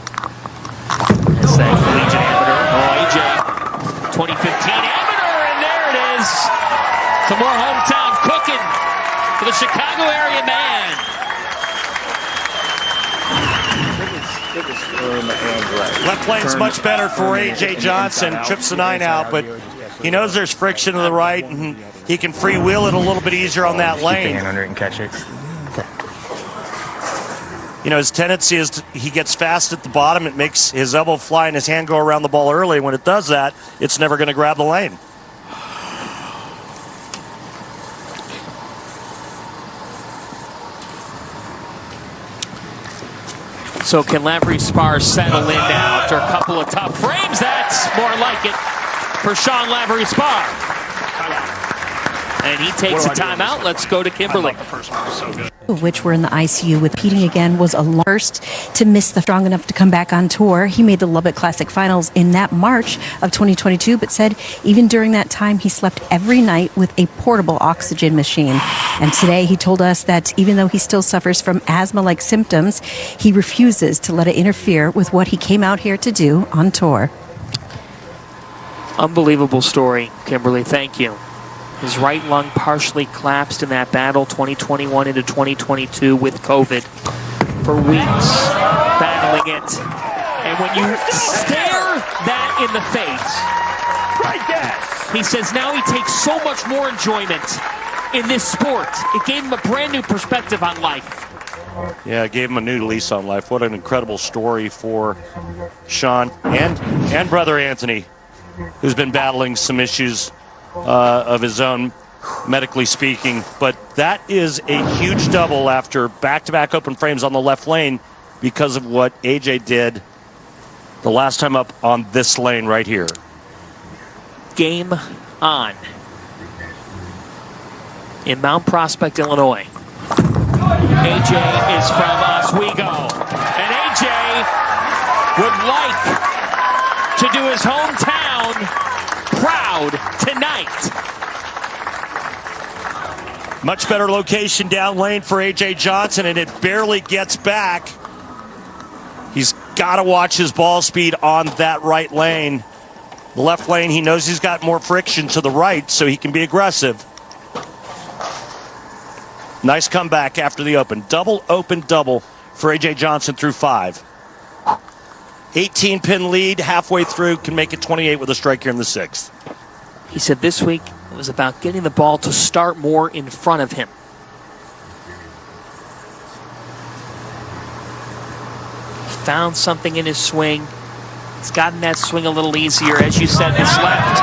It's that collegiate amateur. Oh, AJ, 2015 amateur, and there it is. Some more hometown cooking for the Chicago area man. Left lane's much better for A.J. Johnson. Trips the 9 out, but he knows there's friction to the right, and he can freewheel it a little bit easier on that lane. Keep your hand under it and catch it. You know, his tendency is he gets fast at the bottom. It makes his elbow fly and his hand go around the ball early. When it does that, it's never going to grab the lane. So can Lavery Spar settle in now after a couple of tough frames? That's more like it for Sean Lavery Spar. And he takes a timeout. Let's go to Kimberly. Which were in the ICU with competing again, was a first to miss the strong enough to come back on tour. He made the Lubbock Classic Finals in that March of 2022, but said even during that time he slept every night with a portable oxygen machine. And today he told us that even though he still suffers from asthma-like symptoms, he refuses to let it interfere with what he came out here to do on tour. Unbelievable story, Kimberly. Thank you. His right lung partially collapsed in that battle 2021 into 2022 with COVID for weeks, battling it. And when you stare that in the face, he says now he takes so much more enjoyment in this sport. It gave him a brand new perspective on life. Yeah, it gave him a new lease on life. What an incredible story for Sean and brother Anthony, who's been battling some issues of his own, medically speaking. But that is a huge double after back-to-back open frames on the left lane because of what AJ did the last time up on this lane right here. Game on in Mount Prospect, Illinois. AJ is from Oswego, and AJ would like to do his hometown proud tonight. Much better location down lane for A.J. Johnson, and it barely gets back. He's got to watch his ball speed on that right lane. The left lane, he knows he's got more friction to the right, so he can be aggressive. Nice comeback after the open. Double open double for A.J. Johnson through 5. 18-pin lead halfway through, can make it 28 with a strike here in the 6th. He said this week it was about getting the ball to start more in front of him. He found something in his swing. He's gotten that swing a little easier. As you said, this left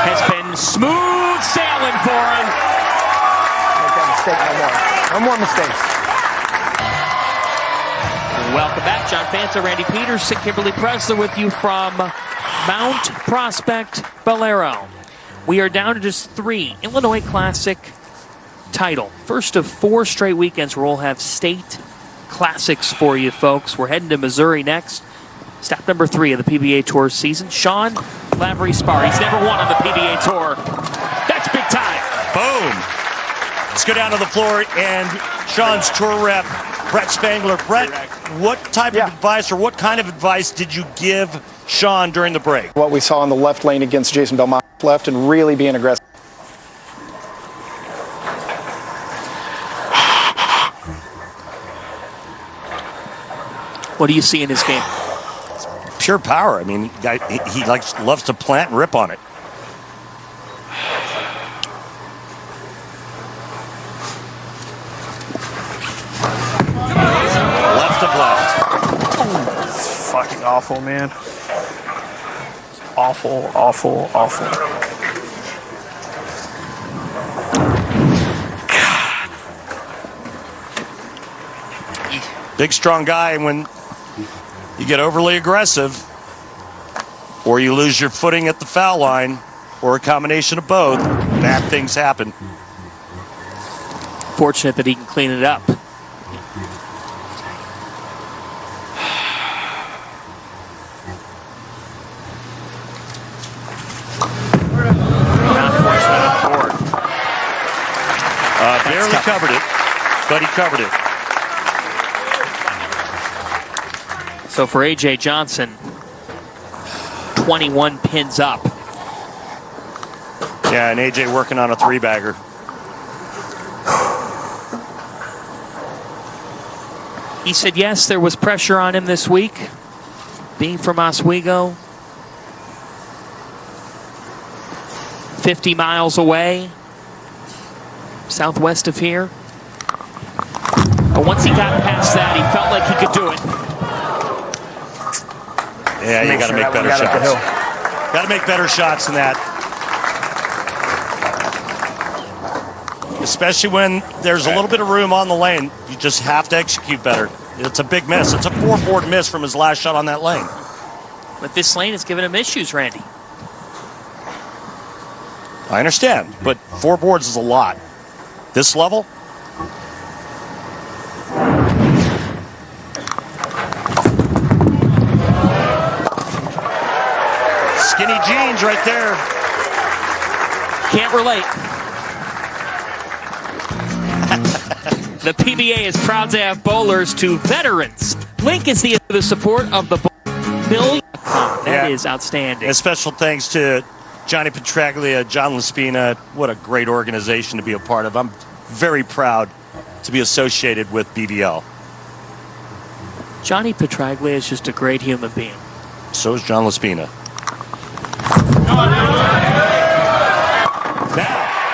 has been smooth sailing for him. Make that mistake no more. No more mistakes. Welcome back. John Fanta, Randy Peterson, Kimberly Pressler with you from Mount Prospect, Valero. We are down to just 3 Illinois Classic title. First of 4 straight weekends where we'll have state classics for you folks. We're heading to Missouri next. Stop number 3 of the PBA Tour season. Sean Lavery Spar. He's never won on the PBA Tour. That's big time. Boom. Let's go down to the floor and Sean's tour rep, Brett Spangler. Brett, what type of advice or what kind of advice did you give Sean during the break? What we saw in the left lane against Jason Belmont left and really being aggressive. What do you see in his game? Pure power. I mean, he loves to plant and rip on it. Left of left. It's fucking awful, man. Awful, awful, awful. Big, strong guy, and when you get overly aggressive or you lose your footing at the foul line or a combination of both, bad things happen. Fortunate that he can clean it up. Barely covered it, but he covered it. So for A.J. Johnson, 21 pins up. Yeah, and A.J. working on a three-bagger. He said yes, there was pressure on him this week, being from Oswego. 50 miles away, southwest of here. But once he got past that, he felt like he could do it. Yeah, you got to make better shots. Got to make better shots than that. Especially when there's a little bit of room on the lane. You just have to execute better. It's a big miss. It's a 4-board miss from his last shot on that lane. But this lane has given him issues, Randy. I understand, but 4 boards is a lot. This level? Skinny jeans right there. Can't relate. The PBA is proud to have bowlers to veterans. Link is the support of the million. That is outstanding. And special thanks to Johnny Petraglia, John Laspina. What a great organization to be a part of. I'm very proud to be associated with BBL. Johnny Petraglia is just a great human being. So is John Laspina.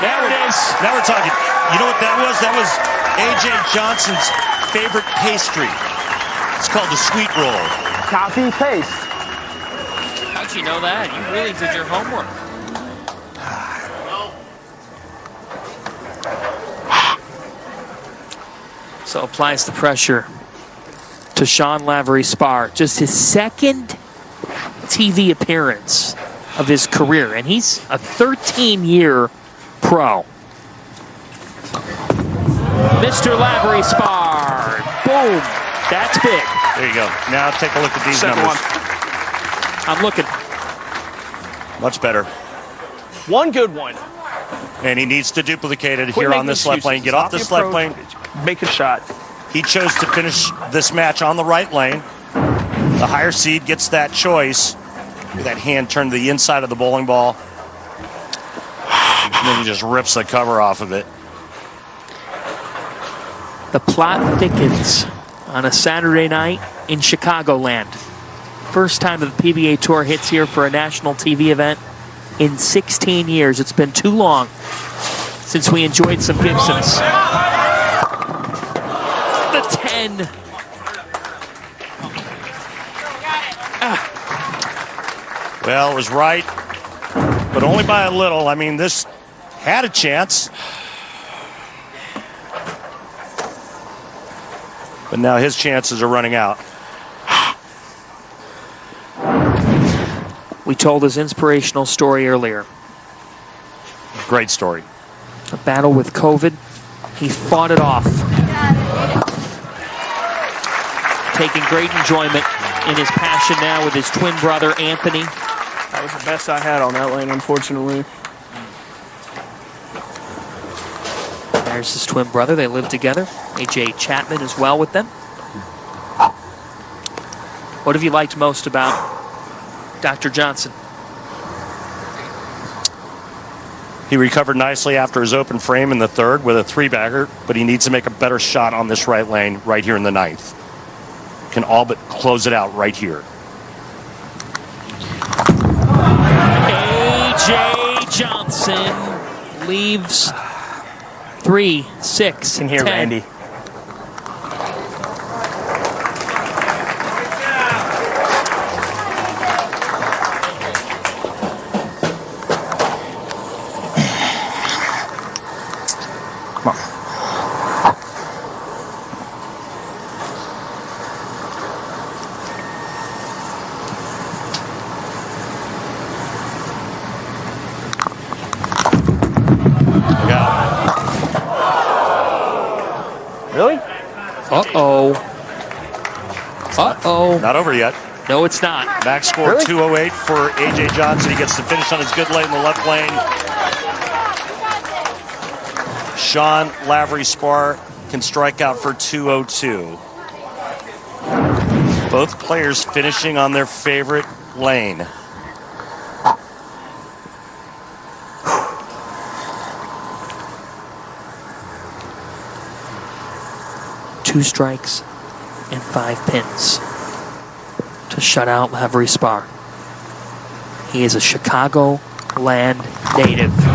Now it is. Now we're talking. You know what that was? That was A.J. Johnson's favorite pastry. It's called the sweet roll. Copy, paste. How'd you know that? You really did your homework. So applies the pressure to Sean Lavery-Spar. Just his second TV appearance of his career, and he's a 13-year pro. Mr. Lavery-Spar. Boom. That's big. There you go. Now take a look at these numbers. I'm looking. Much better. One good one. And he needs to duplicate it here on this left lane. Get off this left lane. Make a shot. He chose to finish this match on the right lane. The higher seed gets that choice. With that hand turned to the inside of the bowling ball. And then he just rips the cover off of it. The plot thickens on a Saturday night in Chicagoland. First time that the PBA Tour hits here for a national TV event in 16 years. It's been too long since we enjoyed some Gibsons. The 10. Well, it was right, but only by a little. I mean, this had a chance. But now his chances are running out. We told his inspirational story earlier. Great story. A battle with COVID. He fought it off. Taking great enjoyment in his passion now with his twin brother, Anthony. That was the best I had on that lane, unfortunately. There's his twin brother. They live together. A.J. Chapman as well with them. What have you liked most about Dr. Johnson? He recovered nicely after his open frame in the third with a three-bagger, but he needs to make a better shot on this right lane right here in the ninth. Can all but close it out right here. A.J. Johnson leaves 3, 6, Can hear 10. Randy. Come on. Really? Uh-oh. Uh-oh. Not over yet. No, it's not. Max score Really? 208 for A.J. Johnson. He gets to finish on his good lane in the left lane. Sean Lavery-Spar can strike out for 202. Both players finishing on their favorite lane. Two strikes and 5 pins to shut out Lavery Spar. He is a Chicago land native. Big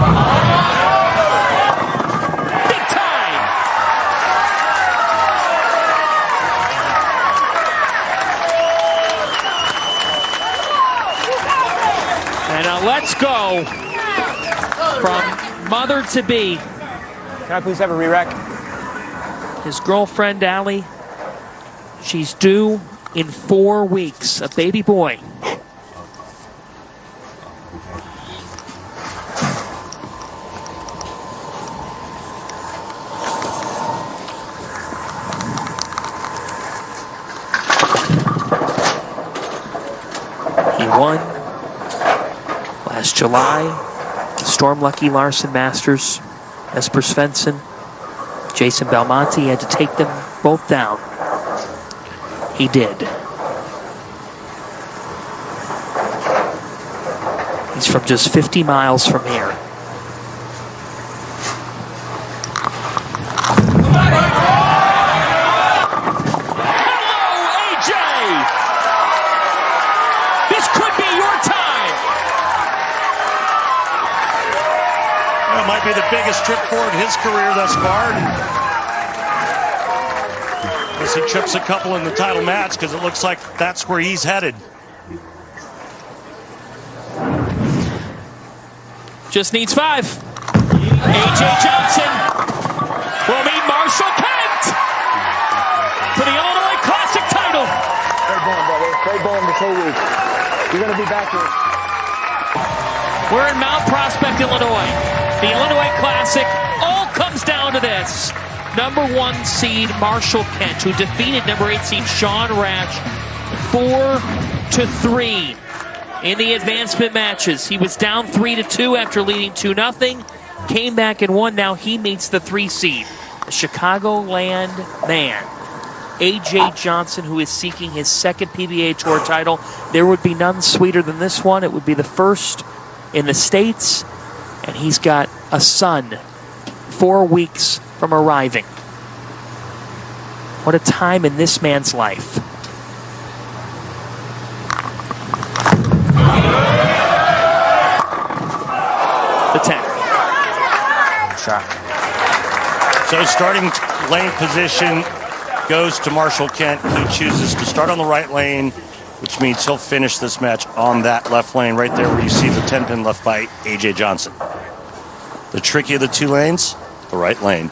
time! And now let's go from mother to be. Can I please have a re-rack? His girlfriend, Allie, she's due in 4 weeks, a baby boy. He won last July, the Storm Lucky Larson Masters, Esper Svensson, Jason Belmonte had to take them both down. He did. He's from just 50 miles from here. Hello, AJ! This could be your time! That might be the biggest trip forward in his career thus far. Unless he trips a couple in the title match, because it looks like that's where he's headed. Just needs 5. AJ Johnson will meet Marshall Kent for the Illinois Classic title. Great bowling, brother. Great bowling this whole week. You're going to be back here. We're in Mount Prospect, Illinois. The Illinois Classic all comes down to this. Number 1 seed Marshall Kent, who defeated number 8 seed Sean Rash 4-3 in the advancement matches. He was down 3-2 after leading 2-0, came back and won. Now he meets the 3 seed, the Chicagoland man, AJ Johnson, who is seeking his 2nd PBA Tour title. There would be none sweeter than this one. It would be the first in the States, and he's got a son 4 weeks from arriving. What a time in this man's life. The 10. Shot. So starting lane position goes to Marshall Kent. He chooses to start on the right lane, which means he'll finish this match on that left lane right there where you see the 10-pin left by AJ Johnson. The tricky of the 2 lanes, the right lane.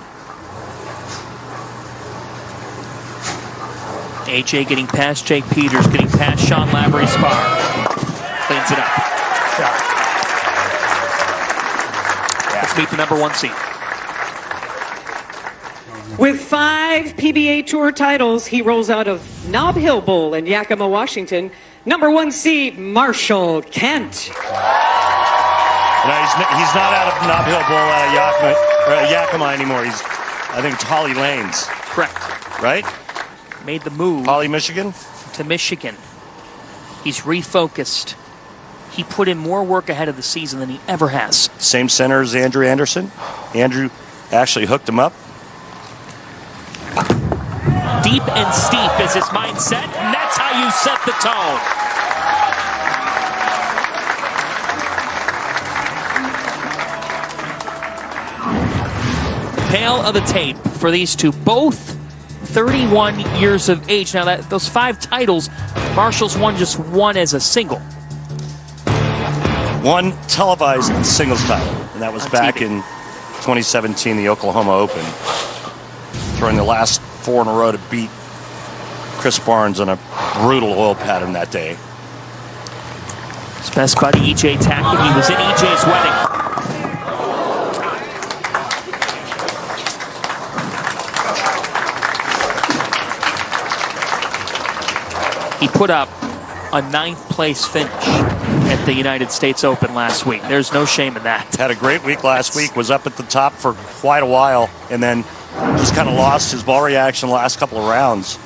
AJ getting past Jake Peters, getting past Sean Lavery Spar. Cleans it up. Shot. Let's meet the number 1 seed. With 5 PBA Tour titles, he rolls out of Nob Hill Bowl in Yakima, Washington. Number 1 seed, Marshall Kent. No, he's not out of Nob Hill Bowl out of Yakima anymore. He's, I think it's Holly Lanes. Correct. Right? Made the move. Holly, Michigan? To Michigan. He's refocused. He put in more work ahead of the season than he ever has. Same center as Andrew Anderson. Andrew actually hooked him up. Deep and steep is his mindset, and that's how you set the tone. Tale of the tape for these two, both 31 years of age. Now, those 5 titles, Marshall's won just 1 as a single. 1 televised singles title, and that was On back TV. in 2017, the Oklahoma Open. Throwing the last 4 in a row to beat Chris Barnes on a brutal oil pattern that day. His best buddy, EJ Tackett, he was in EJ's wedding. He put up a 9th place finish at the United States Open last week. There's no shame in that. Had a great week last week, was up at the top for quite a while, and then just kind of lost his ball reaction the last couple of rounds.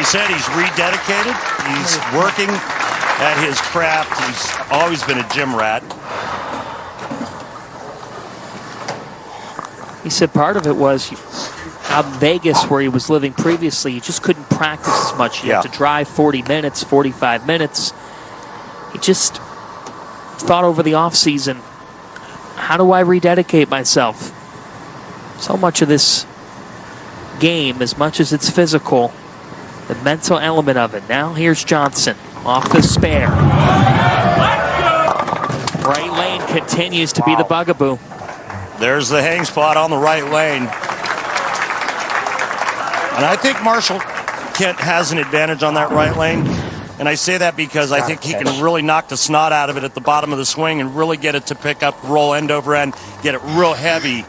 said, he's rededicated. He's working at his craft. He's always been a gym rat. He said part of it was out in Vegas, where he was living previously, you just couldn't practice as much. You had to drive 40 minutes, 45 minutes. He just thought over the offseason, how do I rededicate myself? So much of this game, as much as it's physical, the mental element of it. Now here's Johnson off the spare. Right lane continues to be the bugaboo. There's the hang spot on the right lane. And I think Marshall Kent has an advantage on that right lane. And I say that because I think he can really knock the snot out of it at the bottom of the swing and really get it to pick up, roll end over end, get it real heavy,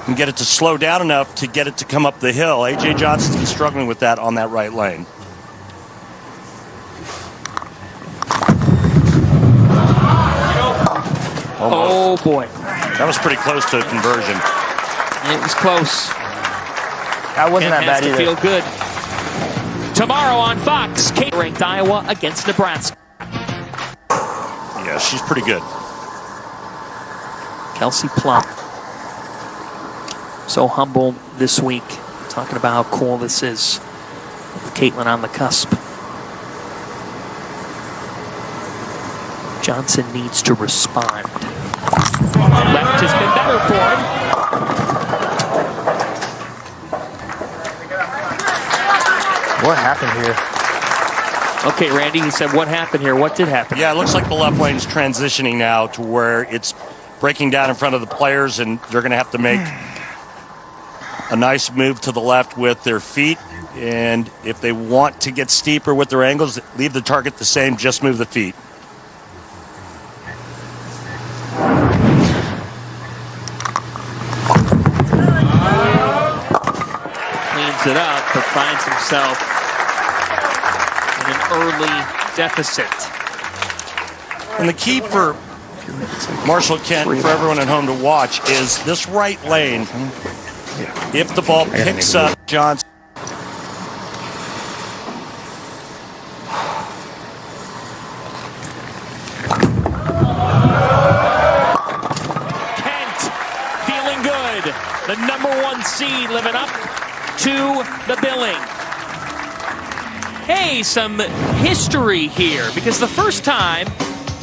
and get it to slow down enough to get it to come up the hill. A.J. Johnson's been struggling with that on that right lane. Oh, boy. That was pretty close to a conversion. It was close. That wasn't that bad either. either. Feel good. Tomorrow on Fox, Kate ranked Iowa against Nebraska. Yeah, she's pretty good. Kelsey Plum. So humble this week, talking about how cool this is with Caitlin on the cusp. Johnson needs to respond. Left has been better for him. What happened here? Okay, Randy, he said, what happened here? What did happen? Yeah, it looks like the left lane's transitioning now to where it's breaking down in front of the players, and they're going to have to make a nice move to the left with their feet. And if they want to get steeper with their angles, leave the target the same, just move the feet. Cleans it up, but finds himself in an early deficit. And the key for Marshall Kent, for everyone at home to watch, is this right lane. If the ball picks up Johnson. Kent feeling good. The #1 seed living up to the billing. Hey, some history here, because the first time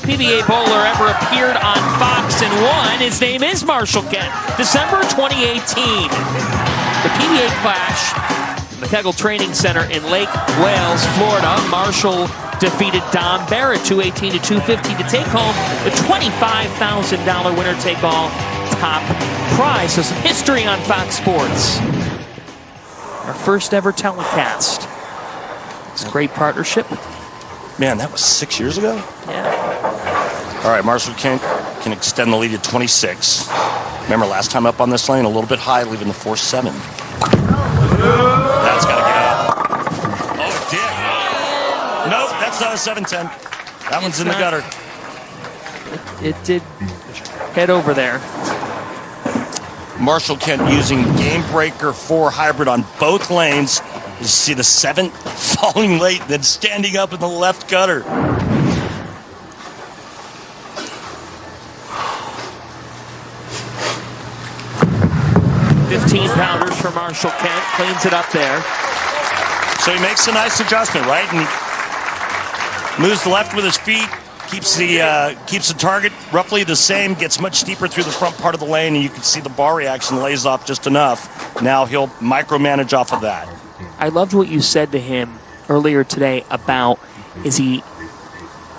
PBA bowler ever appeared on Fox and won, his name is Marshall Kent. December 2018. The PBA Clash, the Kegel Training Center in Lake Wales, Florida. Marshall defeated Don Barrett 218 to 250 to take home the $25,000 winner-take-all top prize. So some history on Fox Sports. Our first ever telecast. It's a great partnership. Man, that was 6 years ago? Yeah. All right, Marshall Kent can extend the lead to 26. Remember, last time up on this lane, a little bit high, leaving the 4-7. That's got to get up. Oh, it did. Nope, that's not a 7-10. That one's in the gutter. It did head over there. Marshall Kent using Game Breaker 4 hybrid on both lanes. You see the 7 falling late, then standing up in the left gutter. $15-pounders for Marshall Kent. Cleans it up there. So he makes a nice adjustment, right? And he moves the left with his feet, keeps the target roughly the same, gets much steeper through the front part of the lane, and you can see the bar reaction lays off just enough. Now he'll micromanage off of that. I loved what you said to him earlier today about, is he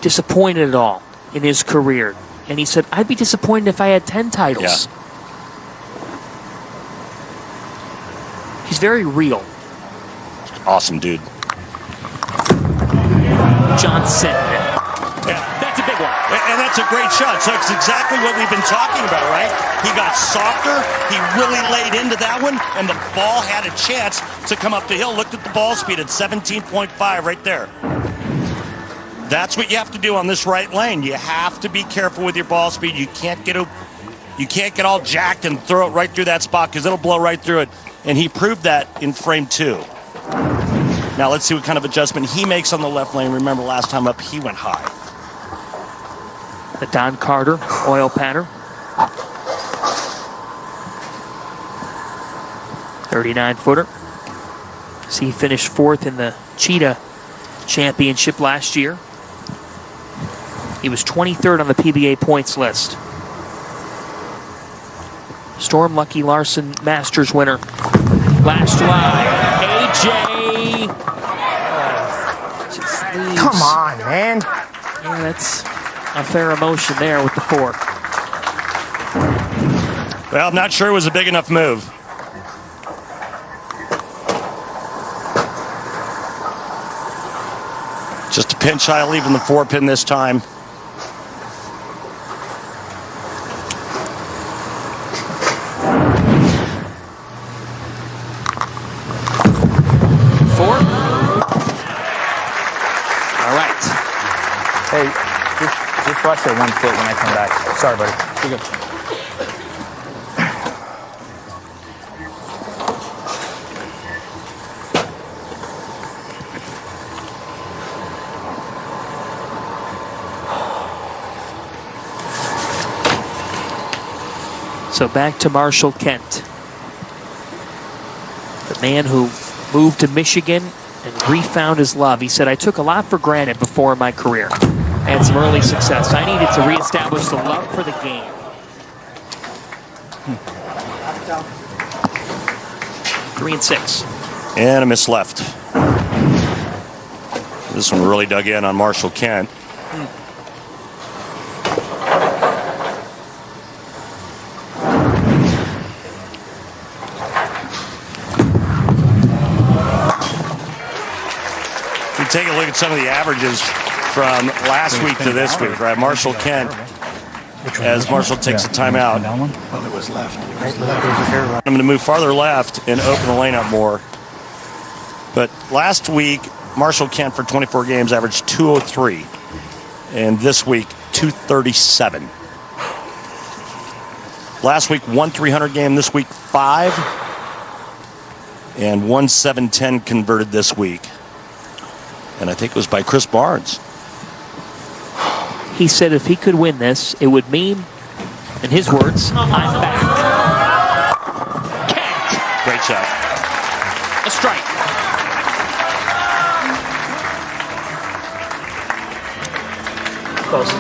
disappointed at all in his career? And he said, I'd be disappointed if I had 10 titles. Yeah. He's very real. Awesome, dude. Johnson. Yeah. That's a big one. And that's a great shot. So it's exactly what we've been talking about, right? He got softer. He really laid into that one, and the ball had a chance to come up the hill. Looked at the ball speed at 17.5 right there. That's what you have to do on this right lane. You have to be careful with your ball speed. You can't get all jacked and throw it right through that spot because it'll blow right through it. And he proved that in frame 2. Now let's see what kind of adjustment he makes on the left lane. Remember last time up, he went high. The Don Carter oil pattern. 39-footer. So he finished 4th in the Cheetah Championship last year. He was 23rd on the PBA points list. Storm Lucky Larson Masters winner last July. AJ. Just leaves. Come on, man. Yeah, that's a fair emotion there with the 4. Well, I'm not sure it was a big enough move. Just a pinch high, leaving the 4-pin this time. Hey, just watch that 1 foot when I come back. Sorry, buddy. You're good. So back to Marshall Kent. The man who moved to Michigan and refound his love. He said, I took a lot for granted before in my career. I had some early success. I needed to reestablish the love for the game. 3 and 6. And a miss left. This one really dug in on Marshall Kent. If you take a look at some of the averages from last week to this week, right? Marshall Kent, as Marshall takes a timeout, Well, it was left. I'm going to move farther left and open the lane up more. But last week, Marshall Kent for 24 games averaged 203. And this week, 237. Last week, 1 300 game. This week, 5. And 1 710 converted this week. And I think it was by Chris Barnes. He said if he could win this, it would mean, in his words, I'm back. Kent. Great shot. A strike. Close.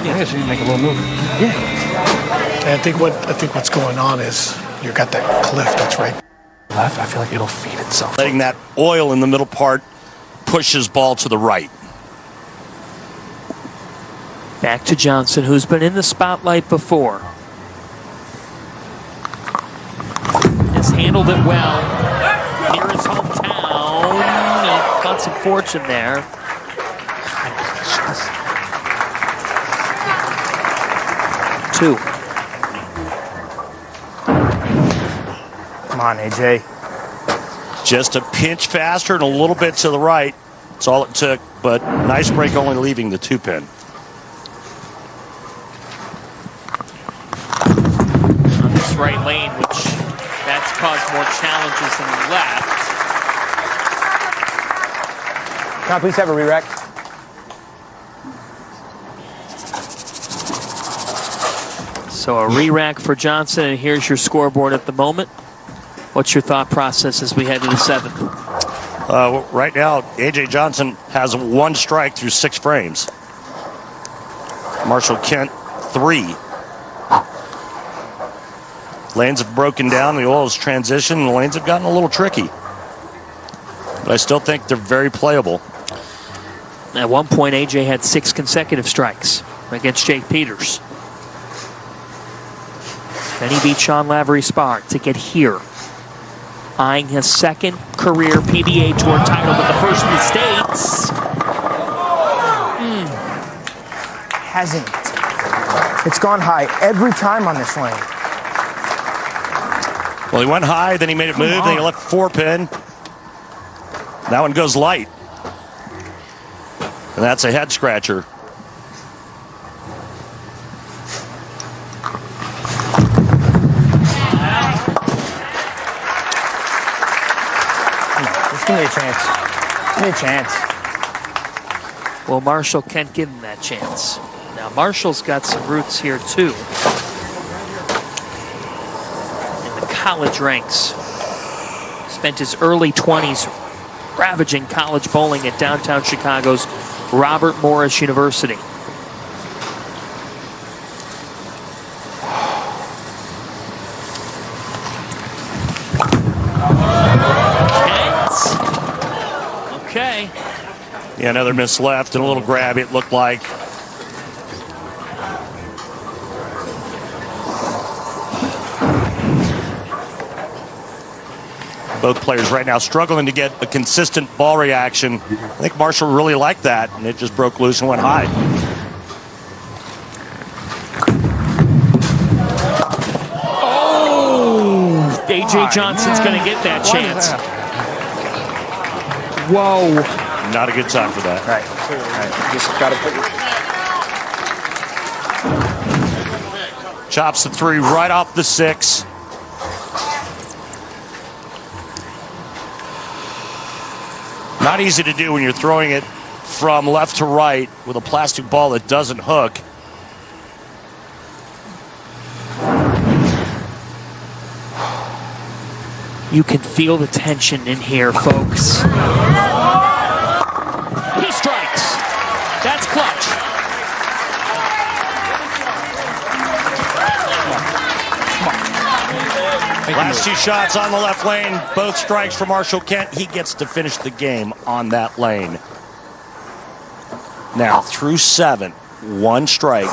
Yeah, so you make a little move. Yeah. And I think what's going on is you got that cliff that's right left. I feel like it'll feed itself. Letting that oil in the middle part push his ball to the right. Back to Johnson, who's been in the spotlight before. Has handled it well near his hometown. He caught some fortune there. Two. Come on, AJ. Just a pinch faster and a little bit to the right. That's all it took, but nice break only leaving the 2-pin. On this right lane, which that's caused more challenges than the left. Can I please have a re-rack? So a re-rack for Johnson, and here's your scoreboard at the moment. What's your thought process as we head to the 7th? Right now, A.J. Johnson has 1 strike through 6 frames. Marshall Kent, 3. Lanes have broken down. The oil has transitioned. And the lanes have gotten a little tricky. But I still think they're very playable. At one point, A.J. had 6 consecutive strikes against Jake Peters. Then he beat Sean Lavery Spark to get here. Eyeing his 2nd career PBA Tour title, but the first in the States. Hasn't. It's gone high every time on this lane. Well, he went high, then he made it move, then he left 4-pin. That one goes light. And that's a head scratcher. Just give me a chance. me a chance. Well, Marshall can't give him that chance. Now, Marshall's got some roots here, too. In the college ranks. Spent his early 20s ravaging college bowling at downtown Chicago's Robert Morris University. Okay. Yeah, another miss left and a little grab, it looked like. Both players right now struggling to get a consistent ball reaction. I think Marshall really liked that, and it just broke loose and went high. Oh! A.J. Johnson's going to get that chance. Whoa. Not a good time for that. Right. Just got to put Chops the 3 right off the 6. Not easy to do when you're throwing it from left to right with a plastic ball that doesn't hook. You can feel the tension in here, folks. He strikes. That's clutch. Last 2 shots on the left lane, both strikes for Marshall Kent. He gets to finish the game on that lane. Now through 7, 1 strike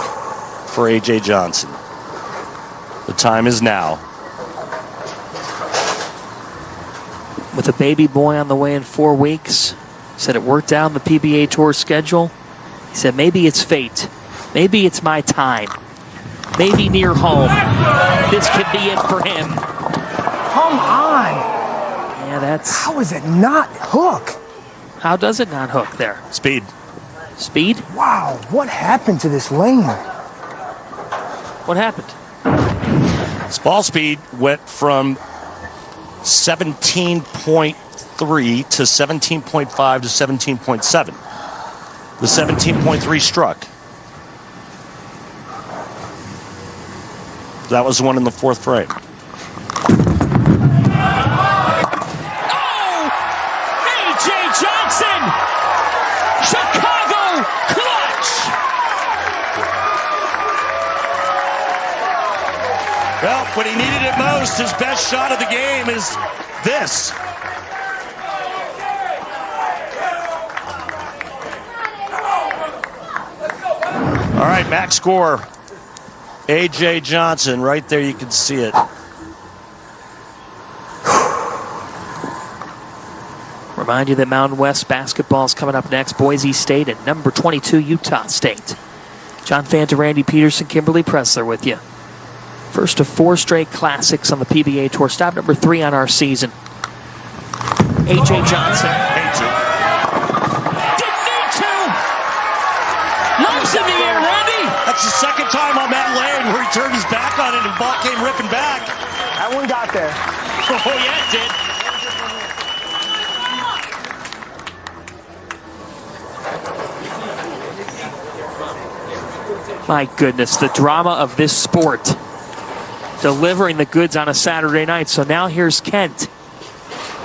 for A.J. Johnson. The time is now. With a baby boy on the way in 4 weeks, said it worked out on the PBA Tour schedule. He said maybe it's fate. Maybe it's my time. Maybe near home. This could be it for him. Come on. Yeah, that's... How is it not hook? How does it not hook there? Speed. Speed? Wow, what happened to this lane? What happened? His ball speed went from 17.3 to 17.5 to 17.7. The 17.3 struck. That was the one in the 4th frame. Oh! A.J. Johnson! Chicago clutch! Well, when he needed it most, his best shot of the game is this. All right, max score. A.J. Johnson, right there, you can see it. Remind you that Mountain West basketball is coming up next. Boise State and number 22, Utah State. John Fanta, Randy Peterson, Kimberly Pressler with you. First of 4 straight classics on the PBA Tour. Stop number 3 on our season. A.J. Johnson. Didn't need to! Loves in the air, Randy! That's the second time on that lane where he turned his back on it and the ball came ripping back. That one got there. Oh, yeah, it did. My goodness, the drama of this sport. Delivering the goods on a Saturday night. So now here's Kent.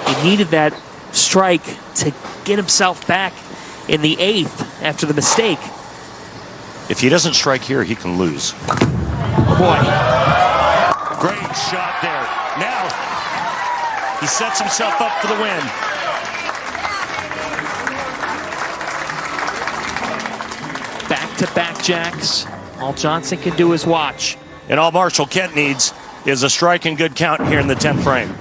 He needed that strike to get himself back in the 8th after the mistake. If he doesn't strike here, he can lose. Oh boy. Great shot there. Now, he sets himself up for the win. Back-to-back jacks. All Johnson can do is watch. And all Marshall Kent needs is a strike and good count here in the 10th frame.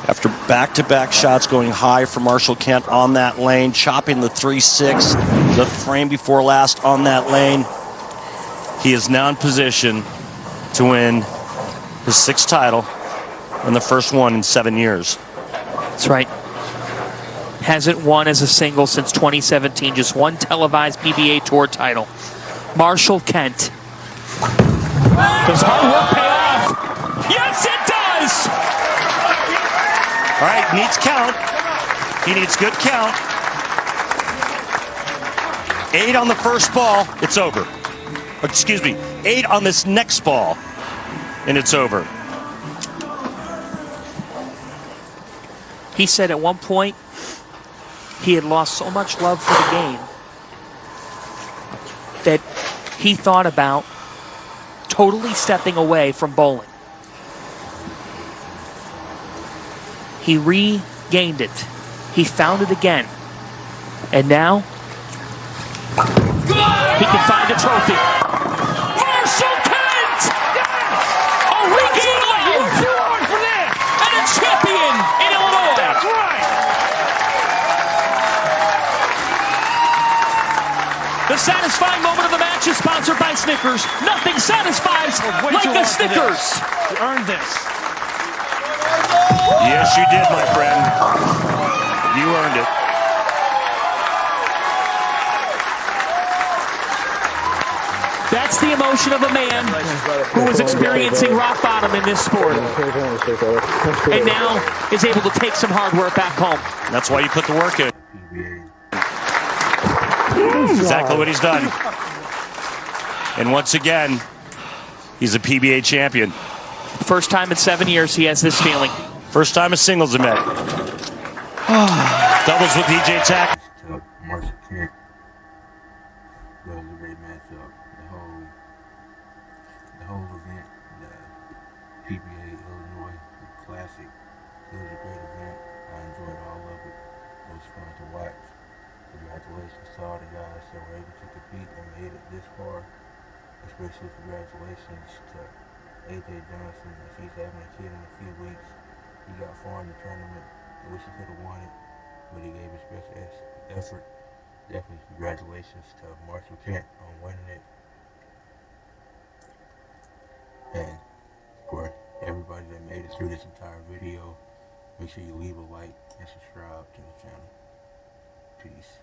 After back-to-back shots going high for Marshall Kent on that lane, chopping the 3-6, the frame before last on that lane, he is now in position to win his 6th title and the first one in 7 years. That's right. Hasn't won as a single since 2017. Just one televised PBA Tour title. Marshall Kent. Does hard work pay off? Yes, it does! All right, needs count. He needs good count. 8 on the first ball, it's over. Excuse me, 8 on this next ball, and it's over. He said at one point he had lost so much love for the game that he thought about totally stepping away from bowling. He regained it. He found it again. And now he can find a trophy. Marshall Kent! A regained love! And a champion in Illinois! That's right! The satisfying moment of the match is sponsored by Snickers. Nothing satisfies like a Snickers! You earned this. Yes, you did, my friend. You earned it. That's the emotion of a man who was experiencing rock bottom in this sport and now is able to take some hard work back home. That's why you put the work in. Exactly what he's done. And once again, he's a PBA champion. First time in 7 years he has this feeling. First time a singles have met. Doubles with EJ Tack. Marshall Kent. That was a great matchup. The whole event, the PBA Illinois Classic, it was a great event. I enjoyed all of it. It was fun to watch. Congratulations to all the guys that were able to compete and made it this far. Especially congratulations to AJ Johnson. If he's having a kid in a few weeks, he got far in the tournament. I wish he could have won it, but he gave his best effort. Definitely congratulations to Marshall Kent on winning it. And for everybody that made it through this entire video, make sure you leave a like and subscribe to the channel. Peace.